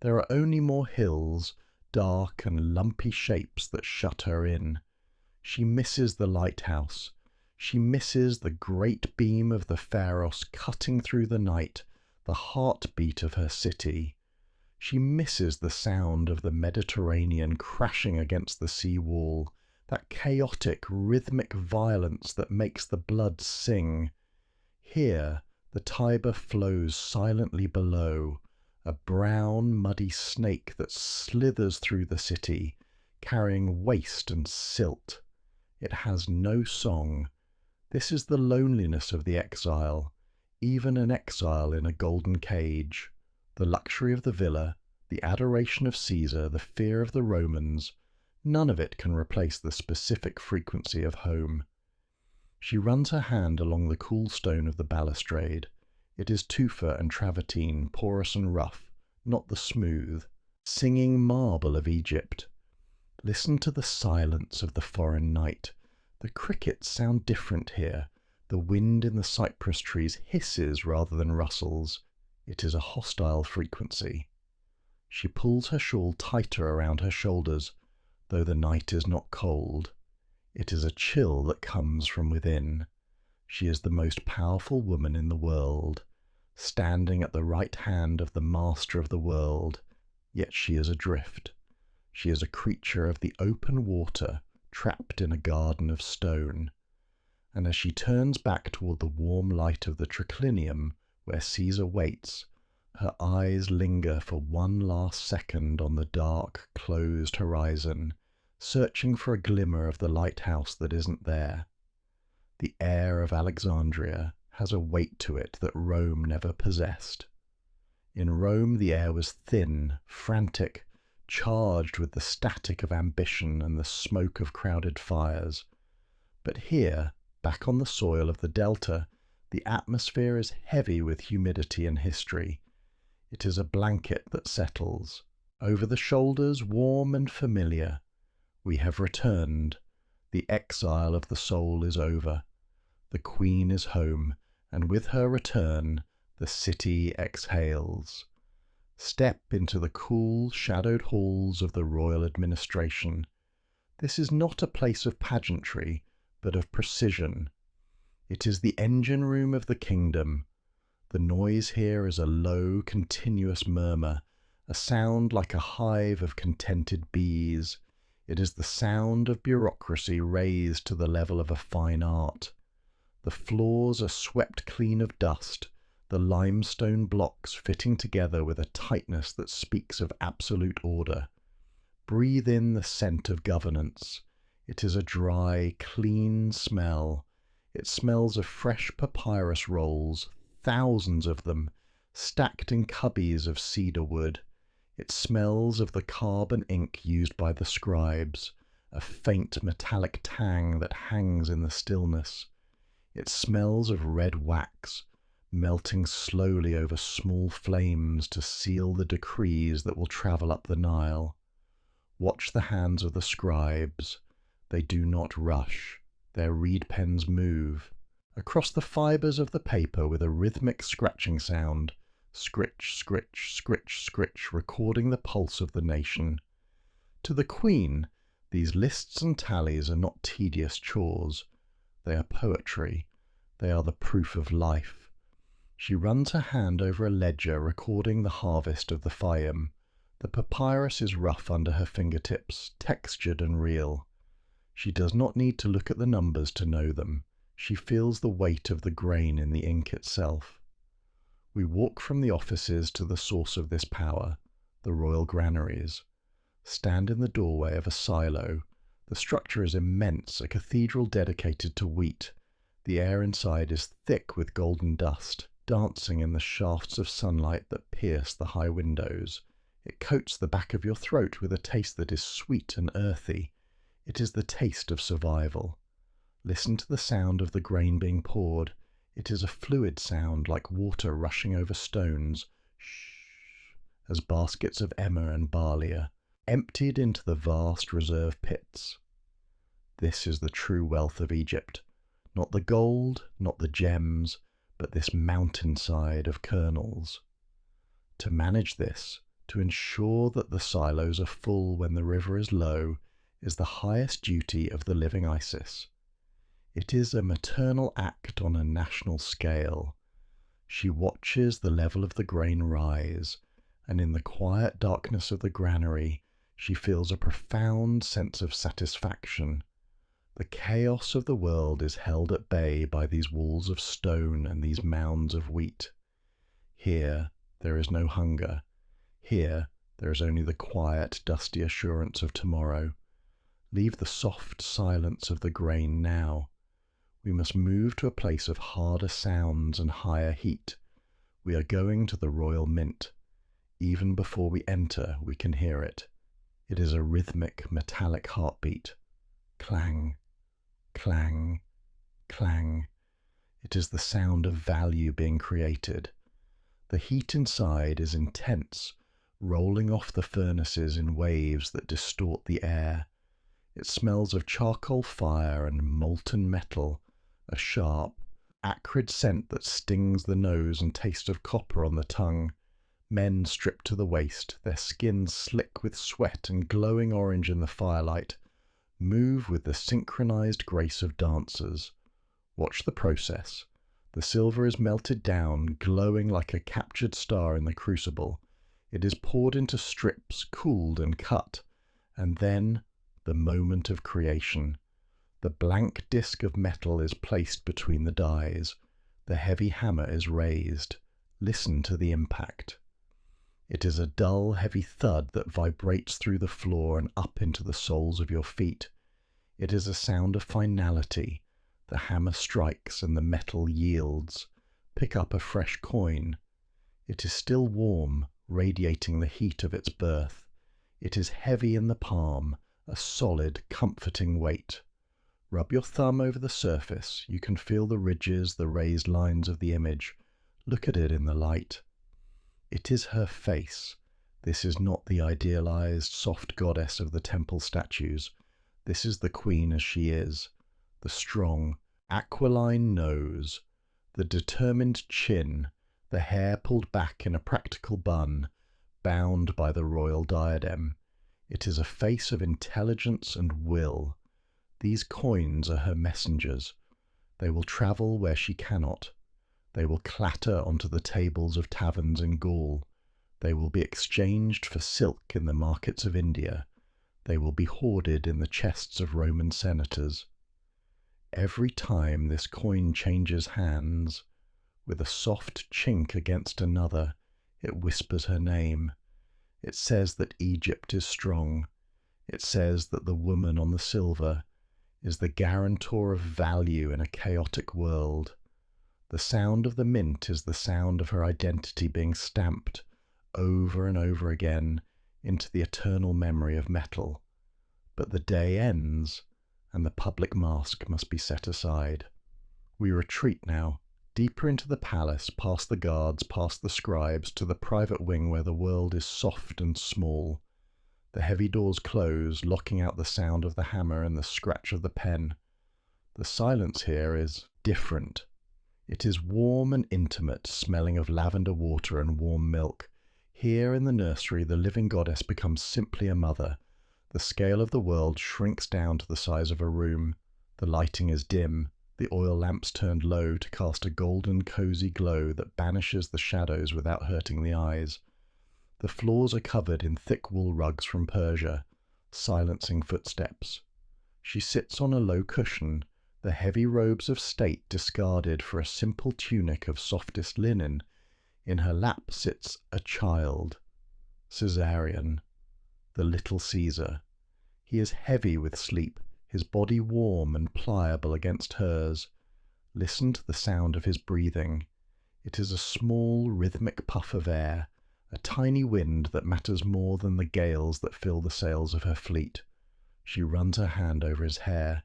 There are only more hills, dark and lumpy shapes that shut her in. She misses the lighthouse. She misses the great beam of the Pharos cutting through the night, the heartbeat of her city. She misses the sound of the Mediterranean crashing against the sea wall, that chaotic, rhythmic violence that makes the blood sing. Here, the Tiber flows silently below, a brown, muddy snake that slithers through the city, carrying waste and silt. It has no song. This is the loneliness of the exile, even an exile in a golden cage. The luxury of the villa, the adoration of Caesar, the fear of the Romans, none of it can replace the specific frequency of home. She runs her hand along the cool stone of the balustrade. It is tufa and travertine, porous and rough, not the smooth, singing marble of Egypt. Listen to the silence of the foreign night. The crickets sound different here. The wind in the cypress trees hisses rather than rustles. It is a hostile frequency. She pulls her shawl tighter around her shoulders, though the night is not cold. It is a chill that comes from within. She is the most powerful woman in the world, standing at the right hand of the master of the world, yet she is adrift. She is a creature of the open water, trapped in a garden of stone. And as she turns back toward the warm light of the triclinium, where Caesar waits, her eyes linger for one last second on the dark, closed horizon, searching for a glimmer of the lighthouse that isn't there. The air of Alexandria has a weight to it that Rome never possessed. In Rome the air was thin, frantic, charged with the static of ambition and the smoke of crowded fires. But here, back on the soil of the delta, the atmosphere is heavy with humidity and history. It is a blanket that settles. Over the shoulders, warm and familiar. We have returned. The exile of the soul is over. The queen is home, and with her return, the city exhales. Step into the cool, shadowed halls of the royal administration. This is not a place of pageantry, but of precision. It is the engine room of the kingdom. The noise here is a low, continuous murmur, a sound like a hive of contented bees. It is the sound of bureaucracy raised to the level of a fine art. The floors are swept clean of dust, the limestone blocks fitting together with a tightness that speaks of absolute order. Breathe in the scent of governance. It is a dry, clean smell. It smells of fresh papyrus rolls, thousands of them, stacked in cubbies of cedar wood. It smells of the carbon ink used by the scribes, a faint metallic tang that hangs in the stillness. It smells of red wax, melting slowly over small flames to seal the decrees that will travel up the Nile. Watch the hands of the scribes. They do not rush. Their reed pens move. Across the fibres of the paper with a rhythmic scratching sound, scritch, scritch, scritch, scritch, recording the pulse of the nation. To the Queen, these lists and tallies are not tedious chores. They are poetry. They are the proof of life. She runs her hand over a ledger recording the harvest of the Fayum. The papyrus is rough under her fingertips, textured and real. She does not need to look at the numbers to know them. She feels the weight of the grain in the ink itself. We walk from the offices to the source of this power, the royal granaries. Stand in the doorway of a silo. The structure is immense, a cathedral dedicated to wheat. The air inside is thick with golden dust, dancing in the shafts of sunlight that pierce the high windows. It coats the back of your throat with a taste that is sweet and earthy. It is the taste of survival. Listen to the sound of the grain being poured. It is a fluid sound like water rushing over stones, shh, as baskets of emmer and barley are emptied into the vast reserve pits. This is the true wealth of Egypt. Not the gold, not the gems, but this mountainside of kernels. To manage this, to ensure that the silos are full when the river is low, is the highest duty of the living Isis. It is a maternal act on a national scale. She watches the level of the grain rise, and in the quiet darkness of the granary, she feels a profound sense of satisfaction. The chaos of the world is held at bay by these walls of stone and these mounds of wheat. Here there is no hunger. Here there is only the quiet, dusty assurance of tomorrow. Leave the soft silence of the grain now. We must move to a place of harder sounds and higher heat. We are going to the royal mint. Even before we enter, we can hear it. It is a rhythmic, metallic heartbeat. Clang, clang, clang. It is the sound of value being created. The heat inside is intense, rolling off the furnaces in waves that distort the air. It smells of charcoal fire and molten metal, a sharp, acrid scent that stings the nose and taste of copper on the tongue. Men stripped to the waist, their skins slick with sweat and glowing orange in the firelight, move with the synchronized grace of dancers. Watch the process. The silver is melted down, glowing like a captured star in the crucible. It is poured into strips, cooled and cut, and then the moment of creation. The blank disk of metal is placed between the dies. The heavy hammer is raised. Listen to the impact. It is a dull, heavy thud that vibrates through the floor and up into the soles of your feet. It is a sound of finality. The hammer strikes and the metal yields. Pick up a fresh coin. It is still warm, radiating the heat of its birth. It is heavy in the palm, a solid, comforting weight. Rub your thumb over the surface. You can feel the ridges, the raised lines of the image. Look at it in the light. It is her face. This is not the idealized, soft goddess of the temple statues. This is the queen as she is. The strong, aquiline nose, the determined chin, the hair pulled back in a practical bun, bound by the royal diadem. It is a face of intelligence and will. These coins are her messengers. They will travel where she cannot. They will clatter onto the tables of taverns in Gaul. They will be exchanged for silk in the markets of India. They will be hoarded in the chests of Roman senators. Every time this coin changes hands, with a soft chink against another, it whispers her name. It says that Egypt is strong. It says that the woman on the silver is the guarantor of value in a chaotic world. The sound of the mint is the sound of her identity being stamped over and over again into the eternal memory of metal. But the day ends, and the public mask must be set aside. We retreat now, deeper into the palace, past the guards, past the scribes, to the private wing where the world is soft and small. The heavy doors close, locking out the sound of the hammer and the scratch of the pen. The silence here is different. It is warm and intimate, smelling of lavender water and warm milk. Here in the nursery, the living goddess becomes simply a mother. The scale of the world shrinks down to the size of a room. The lighting is dim, the oil lamps turned low to cast a golden, cozy glow that banishes the shadows without hurting the eyes. The floors are covered in thick wool rugs from Persia, silencing footsteps. She sits on a low cushion, the heavy robes of state discarded for a simple tunic of softest linen. In her lap sits a child, Caesarion, the little Caesar. He is heavy with sleep, his body warm and pliable against hers. Listen to the sound of his breathing. It is a small, rhythmic puff of air, a tiny wind that matters more than the gales that fill the sails of her fleet. She runs her hand over his hair.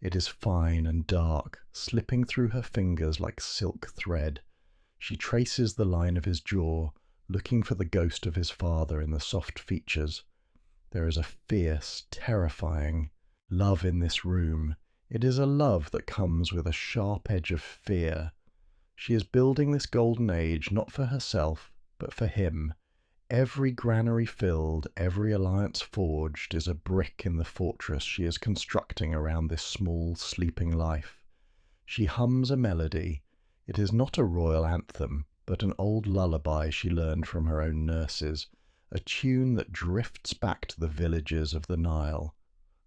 It is fine and dark, slipping through her fingers like silk thread. She traces the line of his jaw, looking for the ghost of his father in the soft features. There is a fierce, terrifying love in this room. It is a love that comes with a sharp edge of fear. She is building this golden age not for herself, but for him. Every granary filled, every alliance forged is a brick in the fortress she is constructing around this small, sleeping life. She hums a melody. It is not a royal anthem, but an old lullaby she learned from her own nurses, a tune that drifts back to the villages of the Nile.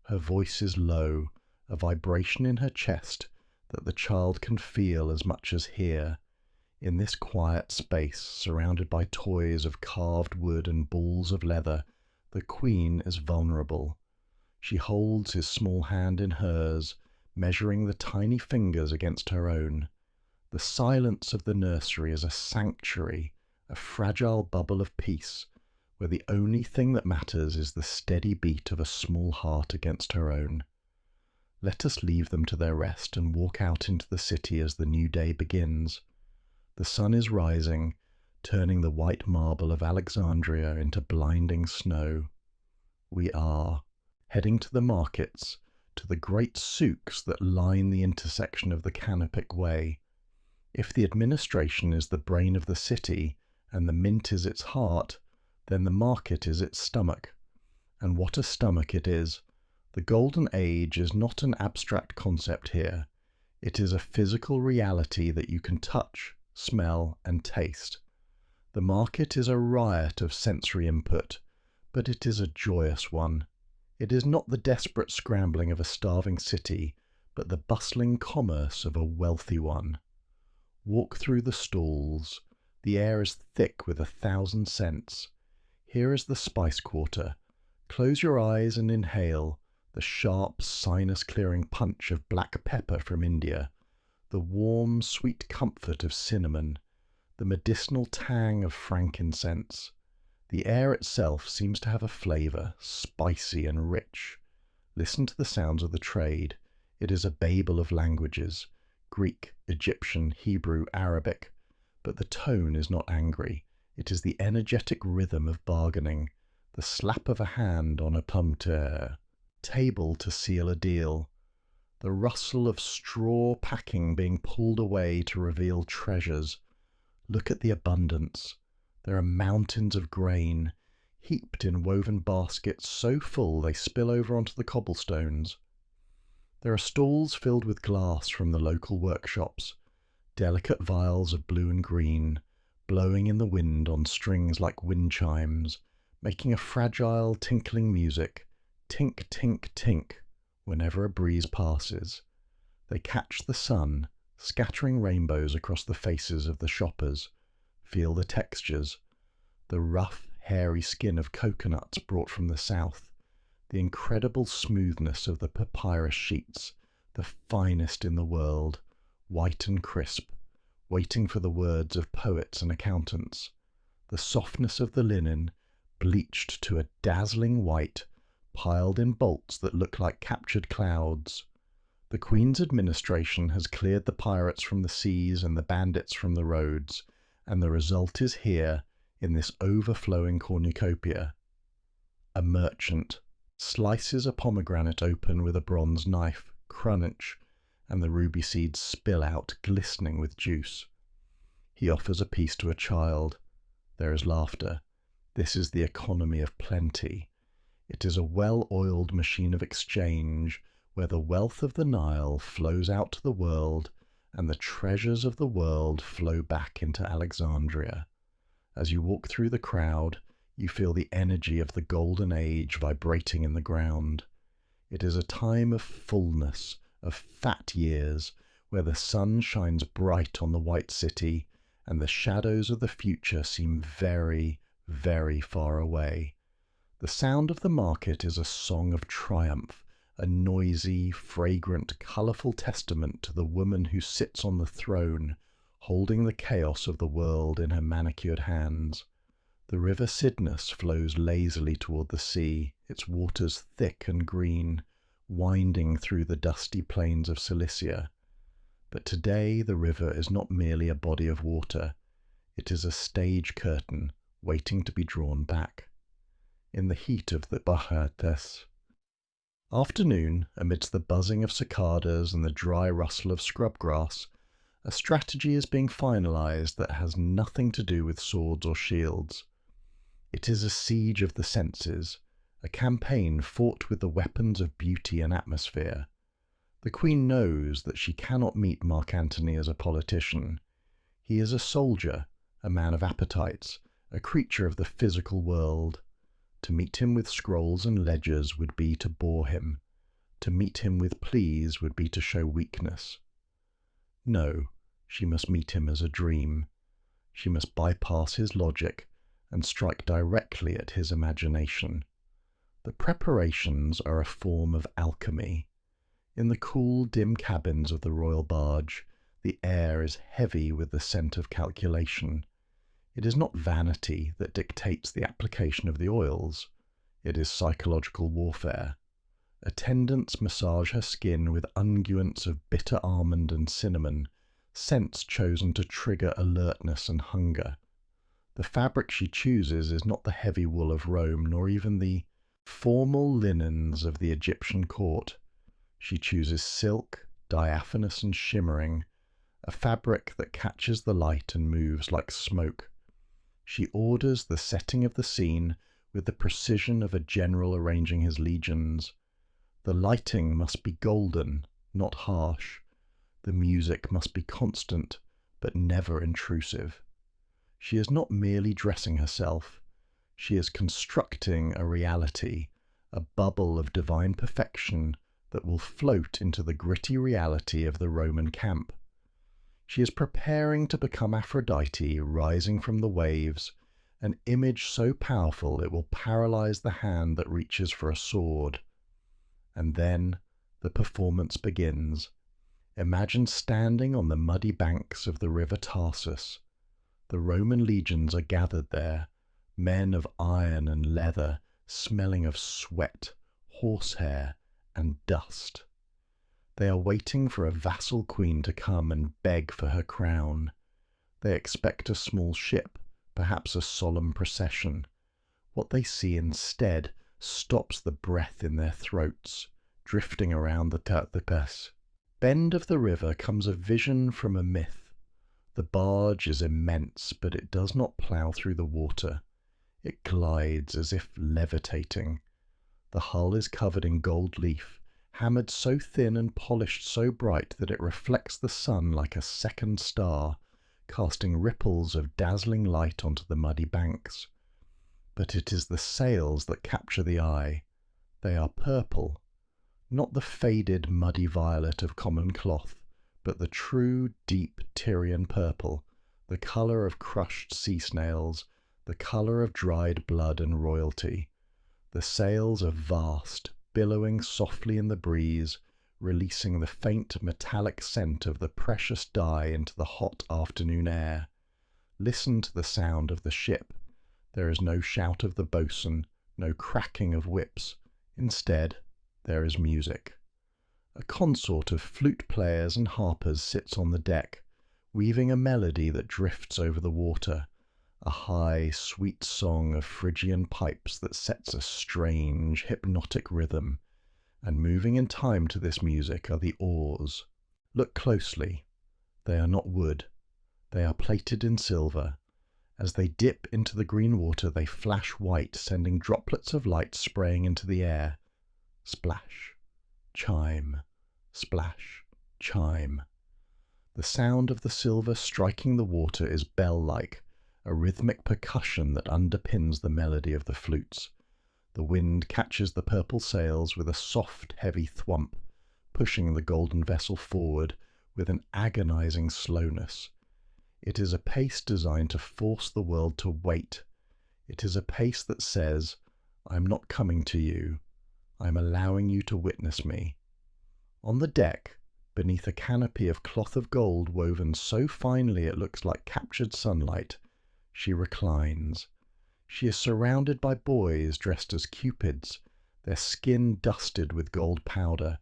Her voice is low, a vibration in her chest that the child can feel as much as hear. In this quiet space, surrounded by toys of carved wood and balls of leather, the queen is vulnerable. She holds his small hand in hers, measuring the tiny fingers against her own. The silence of the nursery is a sanctuary, a fragile bubble of peace, where the only thing that matters is the steady beat of a small heart against her own. Let us leave them to their rest and walk out into the city as the new day begins. The sun is rising, turning the white marble of Alexandria into blinding snow. We are heading to the markets, to the great souks that line the intersection of the Canopic Way. If the administration is the brain of the city, and the mint is its heart, then the market is its stomach. And what a stomach it is! The Golden Age is not an abstract concept here. It is a physical reality that you can touch, smell, and taste. The market is a riot of sensory input, but it is a joyous one. It is not the desperate scrambling of a starving city, but the bustling commerce of a wealthy one. Walk through the stalls. The air is thick with 1,000 scents. Here is the spice quarter. Close your eyes and inhale the sharp, sinus-clearing punch of black pepper from India, the warm, sweet comfort of cinnamon, the medicinal tang of frankincense. The air itself seems to have a flavour, spicy and rich. Listen to the sounds of the trade. It is a babel of languages, Greek, Egyptian, Hebrew, Arabic. But the tone is not angry. It is the energetic rhythm of bargaining, the slap of a hand on a prompter, table to seal a deal, the rustle of straw packing being pulled away to reveal treasures. Look at the abundance. There are mountains of grain, heaped in woven baskets so full they spill over onto the cobblestones. There are stalls filled with glass from the local workshops, delicate vials of blue and green, blowing in the wind on strings like wind chimes, making a fragile, tinkling music, tink, tink, tink, whenever a breeze passes. They catch the sun, scattering rainbows across the faces of the shoppers. Feel the textures, the rough, hairy skin of coconuts brought from the south, the incredible smoothness of the papyrus sheets, the finest in the world, white and crisp, waiting for the words of poets and accountants, the softness of the linen, bleached to a dazzling white, piled in bolts that look like captured clouds. The Queen's administration has cleared the pirates from the seas and the bandits from the roads, and the result is here, in this overflowing cornucopia. A merchant slices a pomegranate open with a bronze knife, crunch, and the ruby seeds spill out, glistening with juice. He offers a piece to a child. There is laughter. This is the economy of plenty. It is a well-oiled machine of exchange, where the wealth of the Nile flows out to the world, and the treasures of the world flow back into Alexandria. As you walk through the crowd, you feel the energy of the Golden Age vibrating in the ground. It is a time of fullness, of fat years, where the sun shines bright on the white city, and the shadows of the future seem very, very far away. The sound of the market is a song of triumph, a noisy, fragrant, colourful testament to the woman who sits on the throne, holding the chaos of the world in her manicured hands. The river Cydnus flows lazily toward the sea, its waters thick and green, winding through the dusty plains of Cilicia. But today the river is not merely a body of water. It is a stage curtain waiting to be drawn back. In the heat of the Bahates afternoon, amidst the buzzing of cicadas and the dry rustle of scrub grass, a strategy is being finalized that has nothing to do with swords or shields. It is a siege of the senses, a campaign fought with the weapons of beauty and atmosphere. The Queen knows that she cannot meet Mark Antony as a politician. He is a soldier, a man of appetites, a creature of the physical world. To meet him with scrolls and ledgers would be to bore him. To meet him with pleas would be to show weakness. No, she must meet him as a dream. She must bypass his logic and strike directly at his imagination. The preparations are a form of alchemy. In the cool, dim cabins of the royal barge, the air is heavy with the scent of calculation. It is not vanity that dictates the application of the oils. It is psychological warfare. Attendants massage her skin with unguents of bitter almond and cinnamon, scents chosen to trigger alertness and hunger. The fabric she chooses is not the heavy wool of Rome, nor even the formal linens of the Egyptian court. She chooses silk, diaphanous and shimmering, a fabric that catches the light and moves like smoke. She orders the setting of the scene with the precision of a general arranging his legions. The lighting must be golden, not harsh. The music must be constant, but never intrusive. She is not merely dressing herself. She is constructing a reality, a bubble of divine perfection that will float into the gritty reality of the Roman camp. She is preparing to become Aphrodite, rising from the waves, an image so powerful it will paralyze the hand that reaches for a sword. And then the performance begins. Imagine standing on the muddy banks of the river Tarsus. The Roman legions are gathered there, men of iron and leather, smelling of sweat, horsehair, and dust. They are waiting for a vassal queen to come and beg for her crown. They expect a small ship, perhaps a solemn procession. What they see instead stops the breath in their throats, drifting around the Tartipes. Bend of the river comes a vision from a myth. The barge is immense, but it does not plough through the water. It glides as if levitating. The hull is covered in gold leaf, hammered so thin and polished so bright that it reflects the sun like a second star, casting ripples of dazzling light onto the muddy banks. But it is the sails that capture the eye. They are purple, not the faded muddy violet of common cloth, but the true deep Tyrian purple, the colour of crushed sea snails, the colour of dried blood and royalty. The sails are vast, billowing softly in the breeze, releasing the faint metallic scent of the precious dye into the hot afternoon air. Listen to the sound of the ship. There is no shout of the boatswain, no cracking of whips. Instead, there is music. A consort of flute players and harpers sits on the deck, weaving a melody that drifts over the water, a high, sweet song of Phrygian pipes that sets a strange, hypnotic rhythm. And moving in time to this music are the oars. Look closely. They are not wood. They are plated in silver. As they dip into the green water, they flash white, sending droplets of light spraying into the air. Splash, chime, splash, chime. The sound of the silver striking the water is bell-like, a rhythmic percussion that underpins the melody of the flutes. The wind catches the purple sails with a soft, heavy thwump, pushing the golden vessel forward with an agonizing slowness. It is a pace designed to force the world to wait. It is a pace that says, "I'm not coming to you. I'm allowing you to witness me." On the deck, beneath a canopy of cloth of gold woven so finely it looks like captured sunlight, she reclines. She is surrounded by boys dressed as cupids, their skin dusted with gold powder,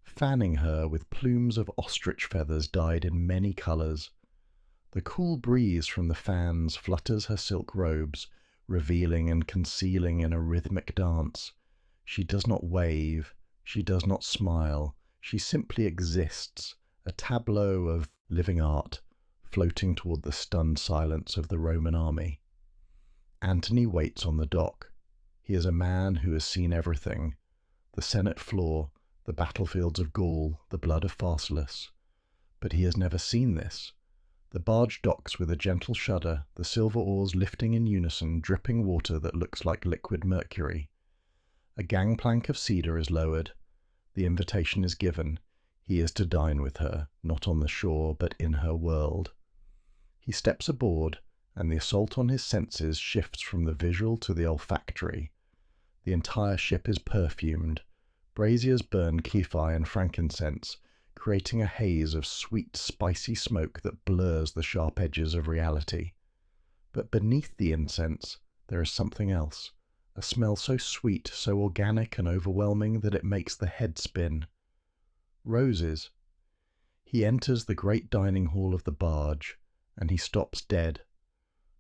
fanning her with plumes of ostrich feathers dyed in many colours. The cool breeze from the fans flutters her silk robes, revealing and concealing in a rhythmic dance. She does not wave, she does not smile, she simply exists, a tableau of living art, floating toward the stunned silence of the Roman army. Antony waits on the dock. He is a man who has seen everything: the Senate floor, the battlefields of Gaul, the blood of Pharsalus. But he has never seen this. The barge docks with a gentle shudder, the silver oars lifting in unison, dripping water that looks like liquid mercury. A gangplank of cedar is lowered. The invitation is given. He is to dine with her, not on the shore, but in her world. He steps aboard, and the assault on his senses shifts from the visual to the olfactory. The entire ship is perfumed. Braziers burn Kyphi and frankincense, creating a haze of sweet, spicy smoke that blurs the sharp edges of reality. But beneath the incense, there is something else, a smell so sweet, so organic and overwhelming that it makes the head spin. Roses. He enters the great dining hall of the Barge, and he stops dead.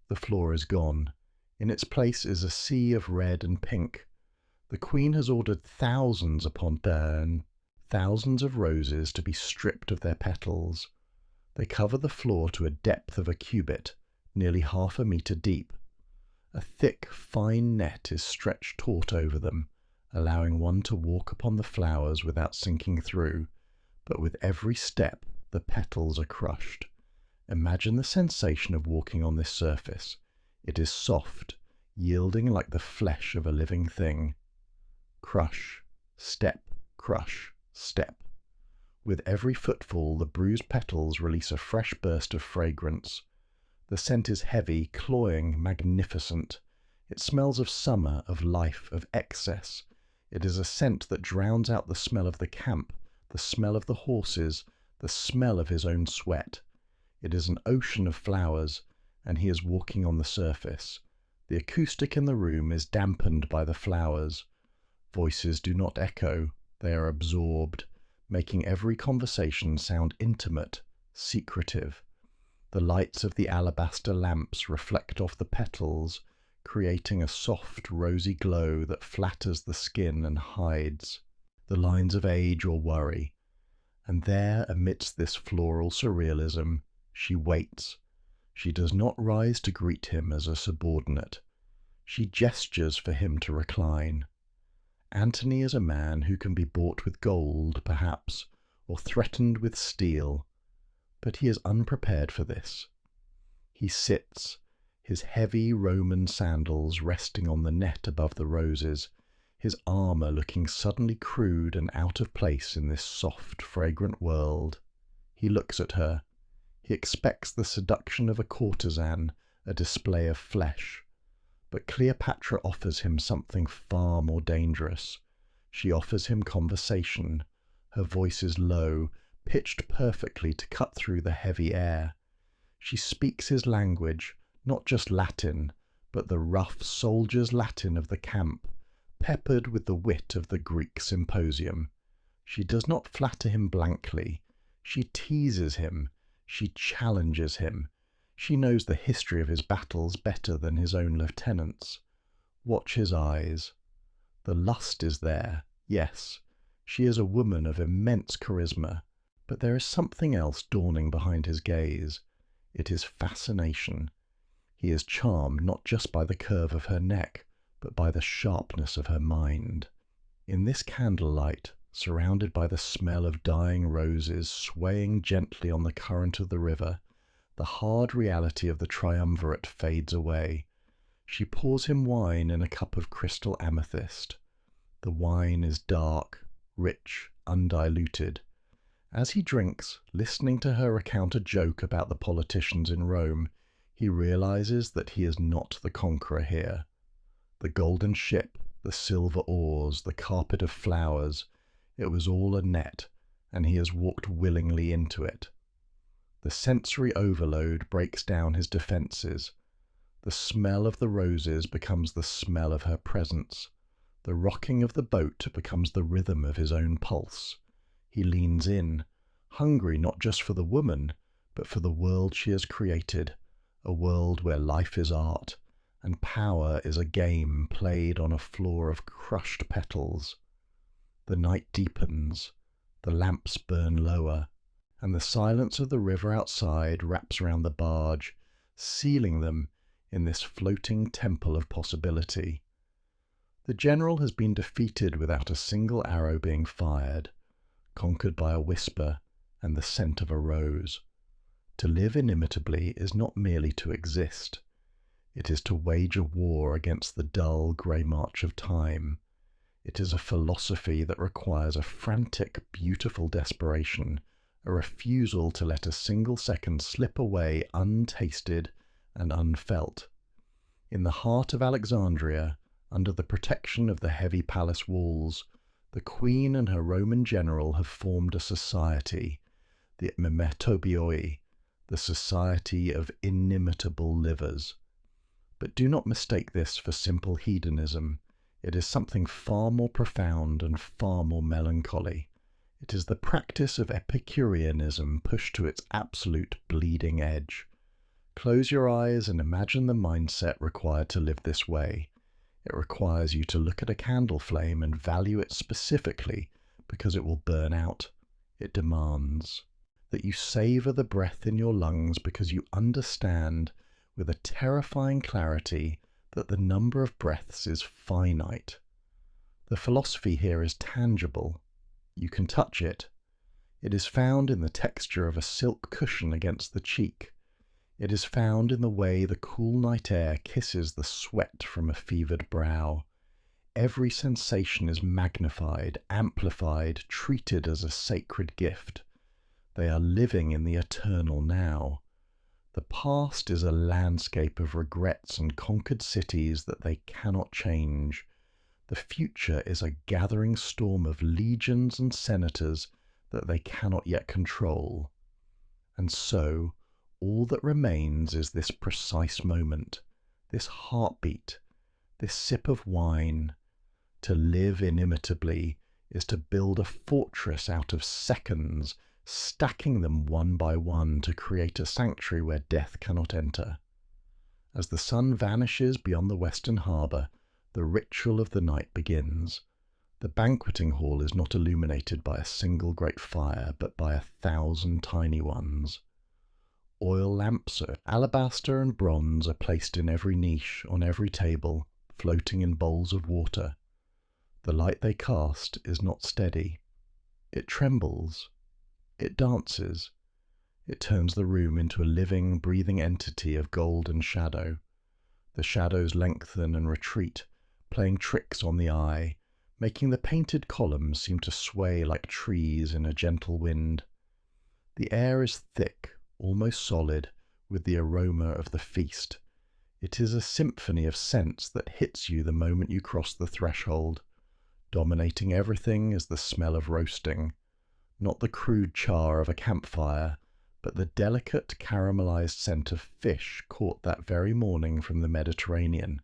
The floor is gone. In its place is a sea of red and pink. The Queen has ordered thousands upon burn, thousands of roses to be stripped of their petals. They cover the floor to a depth of a cubit, nearly 1/2 meter deep. A thick, fine net is stretched taut over them, allowing one to walk upon the flowers without sinking through, but with every step the petals are crushed. Imagine the sensation of walking on this surface. It is soft, yielding like the flesh of a living thing. Crush, step, crush, step. With every footfall, the bruised petals release a fresh burst of fragrance. The scent is heavy, cloying, magnificent. It smells of summer, of life, of excess. It is a scent that drowns out the smell of the camp, the smell of the horses, the smell of his own sweat. It is an ocean of flowers, and he is walking on the surface. The acoustic in the room is dampened by the flowers. Voices do not echo, they are absorbed, making every conversation sound intimate, secretive. The lights of the alabaster lamps reflect off the petals, creating a soft, rosy glow that flatters the skin and hides the lines of age or worry. And there, amidst this floral surrealism, she waits. She does not rise to greet him as a subordinate. She gestures for him to recline. Antony is a man who can be bought with gold, perhaps, or threatened with steel, but he is unprepared for this. He sits, his heavy Roman sandals resting on the net above the roses, his armour looking suddenly crude and out of place in this soft, fragrant world. He looks at her. He expects the seduction of a courtesan, a display of flesh. But Cleopatra offers him something far more dangerous. She offers him conversation. Her voice is low, pitched perfectly to cut through the heavy air. She speaks his language, not just Latin, but the rough soldier's Latin of the camp, peppered with the wit of the Greek symposium. She does not flatter him blankly. She teases him. She challenges him. She knows the history of his battles better than his own lieutenants. Watch his eyes. The lust is there, yes. She is a woman of immense charisma, but there is something else dawning behind his gaze. It is fascination. He is charmed not just by the curve of her neck, but by the sharpness of her mind. In this candlelight, surrounded by the smell of dying roses swaying gently on the current of the river, the hard reality of the triumvirate fades away. She pours him wine in a cup of crystal amethyst. The wine is dark, rich, undiluted. As he drinks, listening to her recount a joke about the politicians in Rome, he realizes that he is not the conqueror here. The golden ship, the silver oars, the carpet of flowers, it was all a net, and he has walked willingly into it. The sensory overload breaks down his defences. The smell of the roses becomes the smell of her presence. The rocking of the boat becomes the rhythm of his own pulse. He leans in, hungry not just for the woman, but for the world she has created, a world where life is art, and power is a game played on a floor of crushed petals. The night deepens, the lamps burn lower, and the silence of the river outside wraps round the barge, sealing them in this floating temple of possibility. The general has been defeated without a single arrow being fired, conquered by a whisper and the scent of a rose. To live inimitably is not merely to exist. It is to wage a war against the dull, grey march of time. It is a philosophy that requires a frantic, beautiful desperation, a refusal to let a single second slip away untasted and unfelt. In the heart of Alexandria, Under the protection of the heavy palace walls, the queen and her Roman general have formed a society, the Mimetobioi, the Society of Inimitable Livers. But do not mistake this for simple hedonism. It is something far more profound and far more melancholy. It is the practice of Epicureanism pushed to its absolute bleeding edge. Close your eyes and imagine the mindset required to live this way. It requires you to look at a candle flame and value it specifically because it will burn out. It demands that you savor the breath in your lungs because you understand with a terrifying clarity that the number of breaths is finite. The philosophy here is tangible. You can touch it. It is found in the texture of a silk cushion against the cheek. It is found in the way the cool night air kisses the sweat from a fevered brow. Every sensation is magnified, amplified, treated as a sacred gift. They are living in the eternal now. The past is a landscape of regrets and conquered cities that they cannot change. The future is a gathering storm of legions and senators that they cannot yet control. And so, all that remains is this precise moment, this heartbeat, this sip of wine. To live inimitably is to build a fortress out of seconds, stacking them one by one to create a sanctuary where death cannot enter. As the sun vanishes beyond the western harbour, the ritual of the night begins. The banqueting hall is not illuminated by a single great fire, but by 1,000 tiny ones. Oil lamps of alabaster and bronze are placed in every niche, on every table, floating in bowls of water. The light they cast is not steady. It trembles. It dances. It turns the room into a living, breathing entity of gold and shadow. The shadows lengthen and retreat, playing tricks on the eye, making the painted columns seem to sway like trees in a gentle wind. The air is thick, almost solid, with the aroma of the feast. It is a symphony of scents that hits you the moment you cross the threshold. Dominating everything is the smell of roasting, not the crude char of a campfire, but the delicate caramelized scent of fish caught that very morning from the Mediterranean.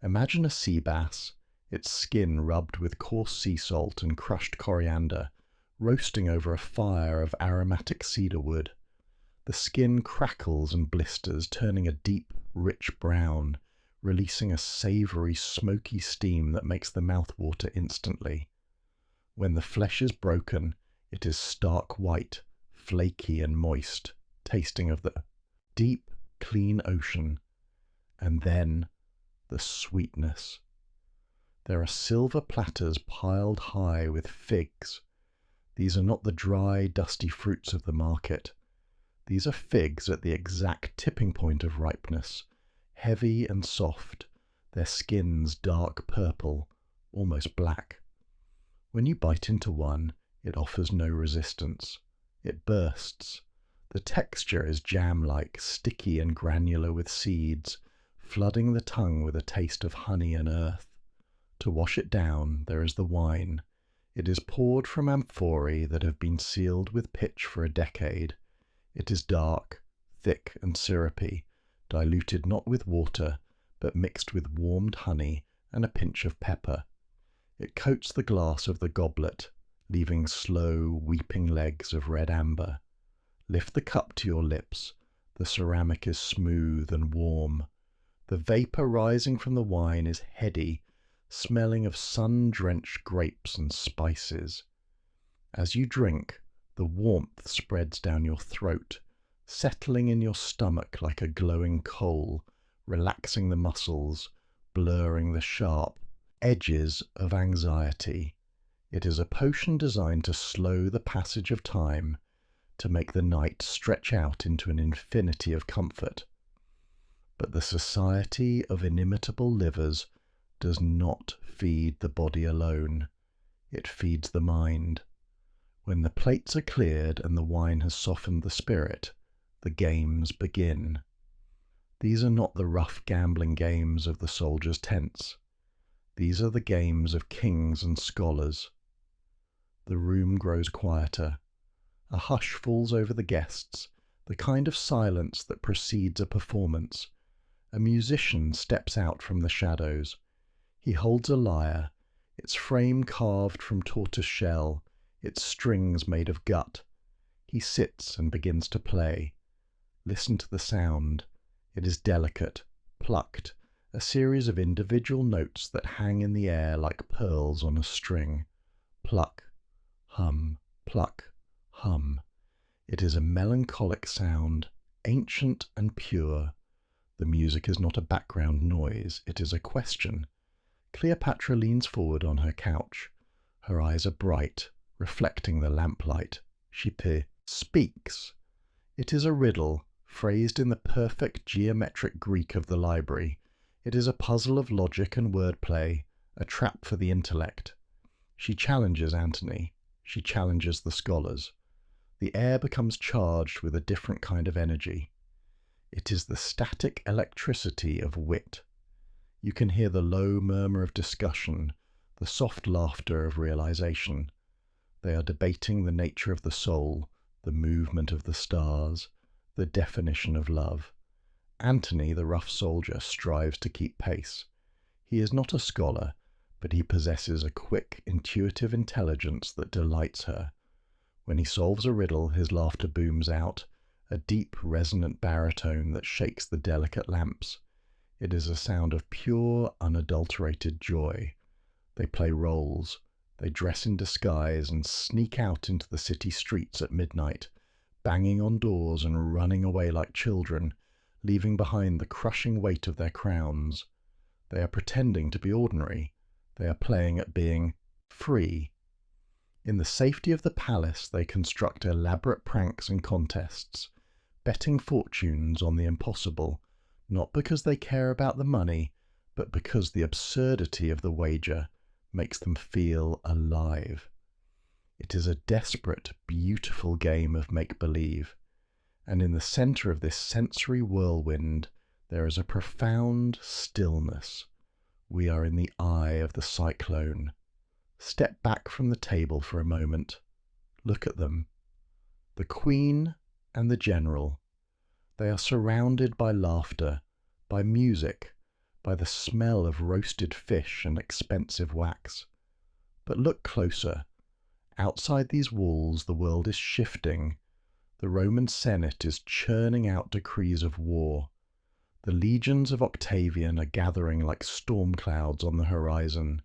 Imagine a sea bass, its skin rubbed with coarse sea salt and crushed coriander, roasting over a fire of aromatic cedar wood. The skin crackles and blisters, turning a deep, rich brown, releasing a savory, smoky steam that makes the mouth water instantly. When the flesh is broken, it is stark white, flaky and moist, tasting of the deep, clean ocean. And then the sweetness. There are silver platters piled high with figs. These are not the dry, dusty fruits of the market. These are figs at the exact tipping point of ripeness, heavy and soft, their skins dark purple, almost black. When you bite into one, it offers no resistance. It bursts. The texture is jam-like, sticky and granular with seeds, flooding the tongue with a taste of honey and earth. To wash it down, there is the wine. It is poured from amphorae that have been sealed with pitch for a decade. It is dark, thick and syrupy, diluted not with water, but mixed with warmed honey and a pinch of pepper. It coats the glass of the goblet, leaving slow, weeping legs of red amber. Lift the cup to your lips. The ceramic is smooth and warm. The vapour rising from the wine is heady, smelling of sun-drenched grapes and spices. As you drink, the warmth spreads down your throat, settling in your stomach like a glowing coal, relaxing the muscles, blurring the sharp edges of anxiety. It is a potion designed to slow the passage of time, to make the night stretch out into an infinity of comfort. But the Society of Inimitable Livers does not feed the body alone. It feeds the mind. When the plates are cleared and the wine has softened the spirit, the games begin. These are not the rough gambling games of the soldiers' tents. These are the games of kings and scholars. The room grows quieter. A hush falls over the guests, the kind of silence that precedes a performance. A musician steps out from the shadows. He holds a lyre, its frame carved from tortoise shell, its strings made of gut. He sits and begins to play. Listen to the sound. It is delicate, plucked, a series of individual notes that hang in the air like pearls on a string. Pluck, hum, pluck, hum. It is a melancholic sound, ancient and pure. The music is not a background noise, it is a question. Cleopatra leans forward on her couch. Her eyes are bright, reflecting the lamplight. She speaks. It is a riddle, phrased in the perfect geometric Greek of the library. It is a puzzle of logic and wordplay, a trap for the intellect. She challenges Antony. She challenges the scholars. The air becomes charged with a different kind of energy. It is the static electricity of wit. You can hear the low murmur of discussion, the soft laughter of realization. They are debating the nature of the soul, the movement of the stars, the definition of love. Antony, the rough soldier, strives to keep pace. He is not a scholar, but he possesses a quick, intuitive intelligence that delights her. When he solves a riddle, his laughter booms out, a deep, resonant baritone that shakes the delicate lamps. It is a sound of pure, unadulterated joy. They play roles. They dress in disguise and sneak out into the city streets at midnight, banging on doors and running away like children, leaving behind the crushing weight of their crowns. They are pretending to be ordinary. They are playing at being free. In the safety of the palace, they construct elaborate pranks and contests, betting fortunes on the impossible, not because they care about the money, but because the absurdity of the wager makes them feel alive. It is a desperate, beautiful game of make-believe, and in the center of this sensory whirlwind, there is a profound stillness. We are in the eye of the cyclone. Step back from the table for a moment. Look at them. The Queen and the General. They are surrounded by laughter, by music, by the smell of roasted fish and expensive wax. But look closer. Outside these walls, the world is shifting. The Roman Senate is churning out decrees of war. The legions of Octavian are gathering like storm clouds on the horizon.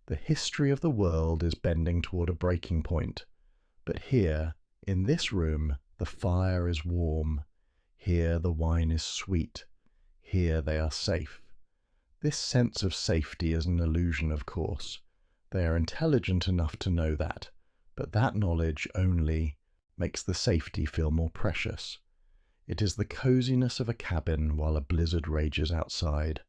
The history of the world is bending toward a breaking point. But here, in this room, the fire is warm. Here the wine is sweet. Here they are safe. This sense of safety is an illusion, of course. They are intelligent enough to know that, but that knowledge only makes the safety feel more precious. It is the coziness of a cabin while a blizzard rages outside.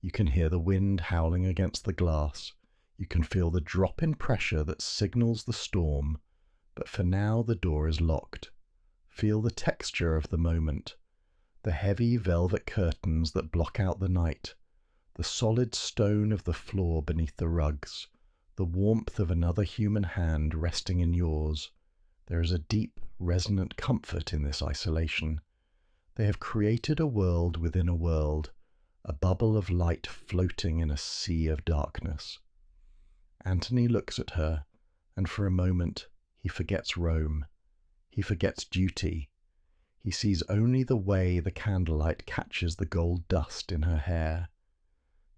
You can hear the wind howling against the glass. You can feel the drop in pressure that signals the storm, but for now the door is locked. Feel the texture of the moment. The heavy velvet curtains that block out the night. The solid stone of the floor beneath the rugs. The warmth of another human hand resting in yours. There is a deep, resonant comfort in this isolation. They have created a world within a world, a bubble of light floating in a sea of darkness. Antony looks at her, and for a moment he forgets Rome. He forgets duty. He sees only the way the candlelight catches the gold dust in her hair.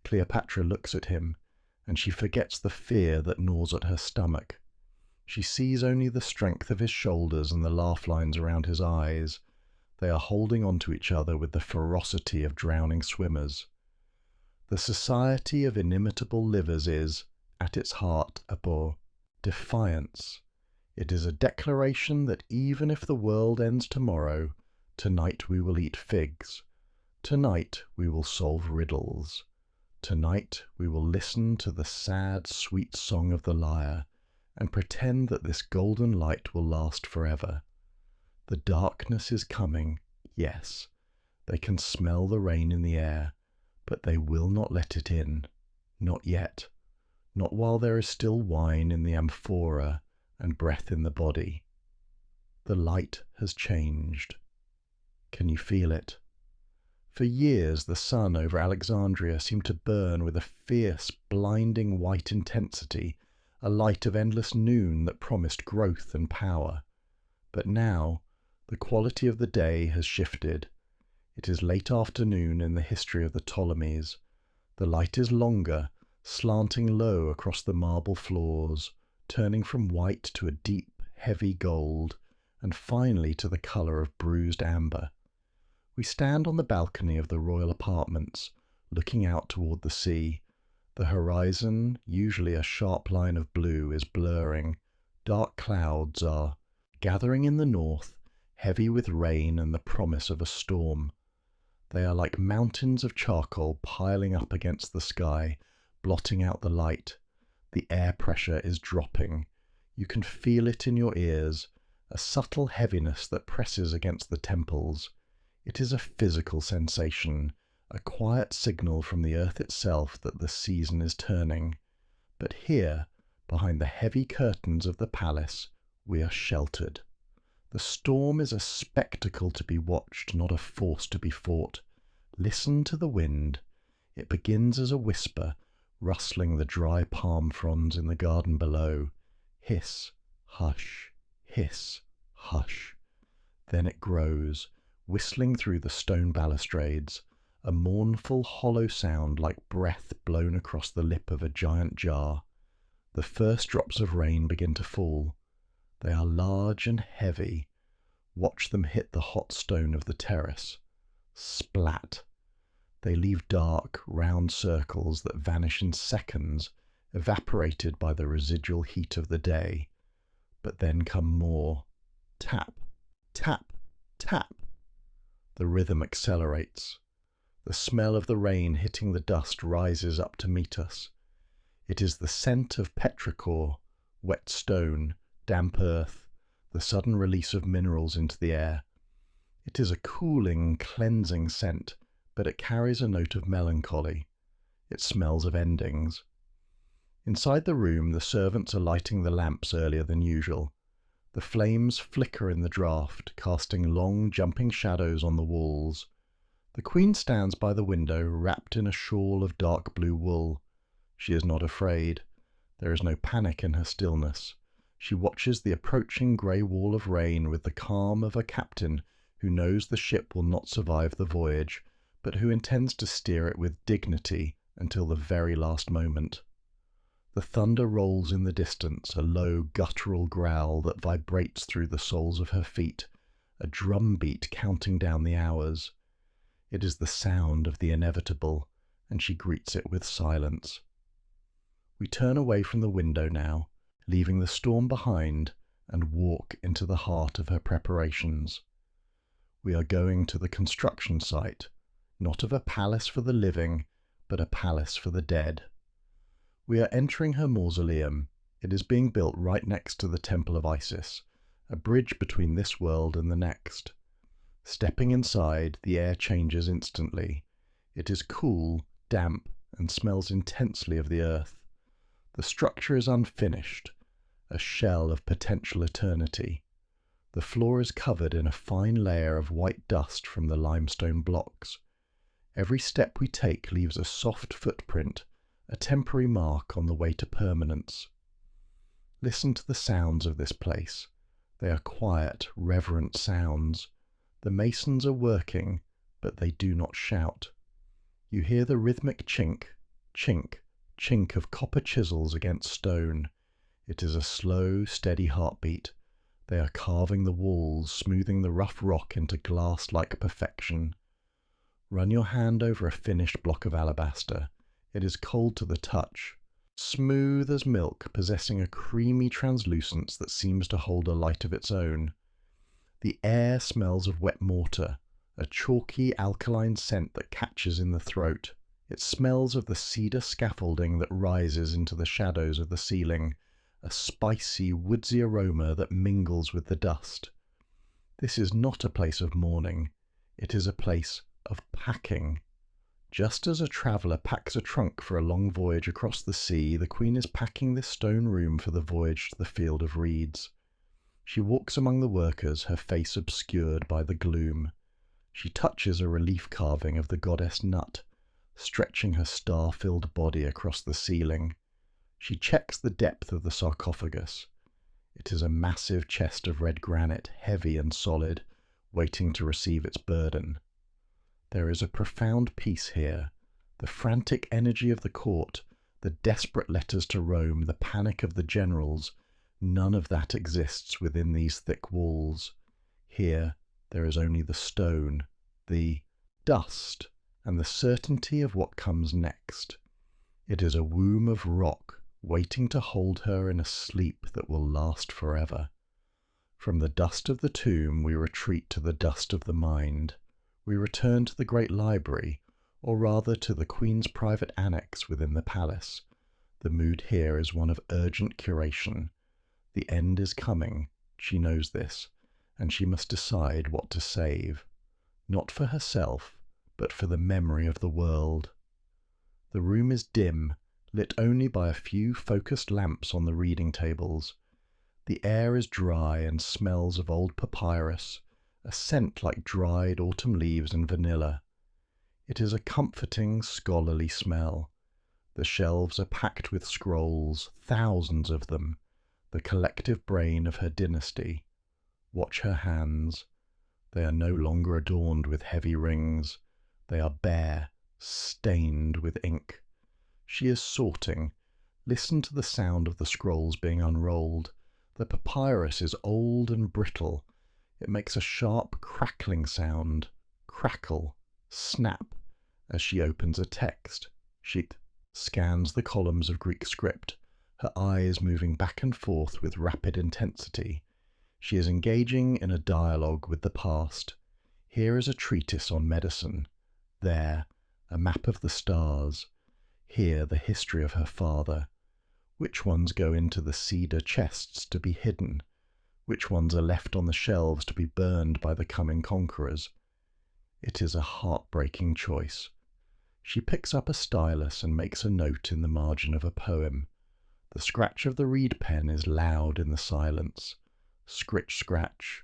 Cleopatra looks at him, and she forgets the fear that gnaws at her stomach. She sees only the strength of his shoulders and the laugh lines around his eyes. They are holding on to each other with the ferocity of drowning swimmers. The society of inimitable livers is, at its heart, a defiance. It is a declaration that even if the world ends tomorrow, tonight we will eat figs. Tonight we will solve riddles. Tonight we will listen to the sad, sweet song of the lyre and pretend that this golden light will last forever. The darkness is coming, yes. They can smell the rain in the air, but they will not let it in. Not yet. Not while there is still wine in the amphora and breath in the body. The light has changed. Can you feel it? For years the sun over Alexandria seemed to burn with a fierce, blinding white intensity, a light of endless noon that promised growth and power. But now the quality of the day has shifted. It is late afternoon in the history of the Ptolemies. The light is longer, slanting low across the marble floors, turning from white to a deep, heavy gold, and finally to the colour of bruised amber. We stand on the balcony of the royal apartments, looking out toward the sea. The horizon, usually a sharp line of blue, is blurring. Dark clouds are gathering in the north, heavy with rain and the promise of a storm. They are like mountains of charcoal piling up against the sky, blotting out the light. The air pressure is dropping. You can feel it in your ears, a subtle heaviness that presses against the temples. It is a physical sensation, a quiet signal from the earth itself that the season is turning. But here, behind the heavy curtains of the palace, we are sheltered. The storm is a spectacle to be watched, not a force to be fought. Listen to the wind. It begins as a whisper, rustling the dry palm fronds in the garden below. Hiss, hush, hiss, hush. Then it grows, whistling through the stone balustrades, a mournful, hollow sound like breath blown across the lip of a giant jar. The first drops of rain begin to fall. They are large and heavy. Watch them hit the hot stone of the terrace. Splat. They leave dark, round circles that vanish in seconds, evaporated by the residual heat of the day. But then come more. Tap, tap, tap. The rhythm accelerates. The smell of the rain hitting the dust rises up to meet us. It is the scent of petrichor, wet stone, damp earth, the sudden release of minerals into the air. It is a cooling, cleansing scent, but it carries a note of melancholy. It smells of endings. Inside the room, the servants are lighting the lamps earlier than usual. The flames flicker in the draught, casting long, jumping shadows on the walls. The Queen stands by the window, wrapped in a shawl of dark blue wool. She is not afraid. There is no panic in her stillness. She watches the approaching grey wall of rain with the calm of a captain who knows the ship will not survive the voyage, but who intends to steer it with dignity until the very last moment. The thunder rolls in the distance, a low, guttural growl that vibrates through the soles of her feet, a drumbeat counting down the hours. It is the sound of the inevitable, and she greets it with silence. We turn away from the window now, leaving the storm behind, and walk into the heart of her preparations. We are going to the construction site, not of a palace for the living, but a palace for the dead. We are entering her mausoleum. It is being built right next to the Temple of Isis, a bridge between this world and the next. Stepping inside, the air changes instantly. It is cool, damp, and smells intensely of the earth. The structure is unfinished, a shell of potential eternity. The floor is covered in a fine layer of white dust from the limestone blocks. Every step we take leaves a soft footprint, a temporary mark on the way to permanence. Listen to the sounds of this place. They are quiet, reverent sounds. The masons are working, but they do not shout. You hear the rhythmic chink, chink, chink of copper chisels against stone. It is a slow, steady heartbeat. They are carving the walls, smoothing the rough rock into glass-like perfection. Run your hand over a finished block of alabaster. It is cold to the touch, smooth as milk, possessing a creamy translucence that seems to hold a light of its own. The air smells of wet mortar, a chalky alkaline scent that catches in the throat. It smells of the cedar scaffolding that rises into the shadows of the ceiling, a spicy, woodsy aroma that mingles with the dust. This is not a place of mourning. It is a place of packing. Just as a traveller packs a trunk for a long voyage across the sea, the Queen is packing this stone room for the voyage to the field of reeds. She walks among the workers, her face obscured by the gloom. She touches a relief carving of the goddess Nut, stretching her star-filled body across the ceiling. She checks the depth of the sarcophagus. It is a massive chest of red granite, heavy and solid, waiting to receive its burden. There is a profound peace here. The frantic energy of the court, the desperate letters to Rome, the panic of the generals, none of that exists within these thick walls. Here there is only the stone, the dust, and the certainty of what comes next. It is a womb of rock, waiting to hold her in a sleep that will last forever. From the dust of the tomb we retreat to the dust of the mind. We return to the great library, or rather to the Queen's private annex within the palace. The mood here is one of urgent curation. The end is coming, she knows this, and she must decide what to save. Not for herself, but for the memory of the world. The room is dim, lit only by a few focused lamps on the reading tables. The air is dry and smells of old papyrus, a scent like dried autumn leaves and vanilla. It is a comforting, scholarly smell. The shelves are packed with scrolls, thousands of them, the collective brain of her dynasty. Watch her hands. They are no longer adorned with heavy rings. They are bare, stained with ink. She is sorting. Listen to the sound of the scrolls being unrolled. The papyrus is old and brittle. It makes a sharp crackling sound, crackle, snap, as she opens a text. She scans the columns of Greek script, her eyes moving back and forth with rapid intensity. She is engaging in a dialogue with the past. Here is a treatise on medicine. There, a map of the stars. Here, the history of her father. Which ones go into the cedar chests to be hidden? Which ones are left on the shelves to be burned by the coming conquerors? It is a heartbreaking choice. She picks up a stylus and makes a note in the margin of a poem. The scratch of the reed pen is loud in the silence. Scritch, scratch.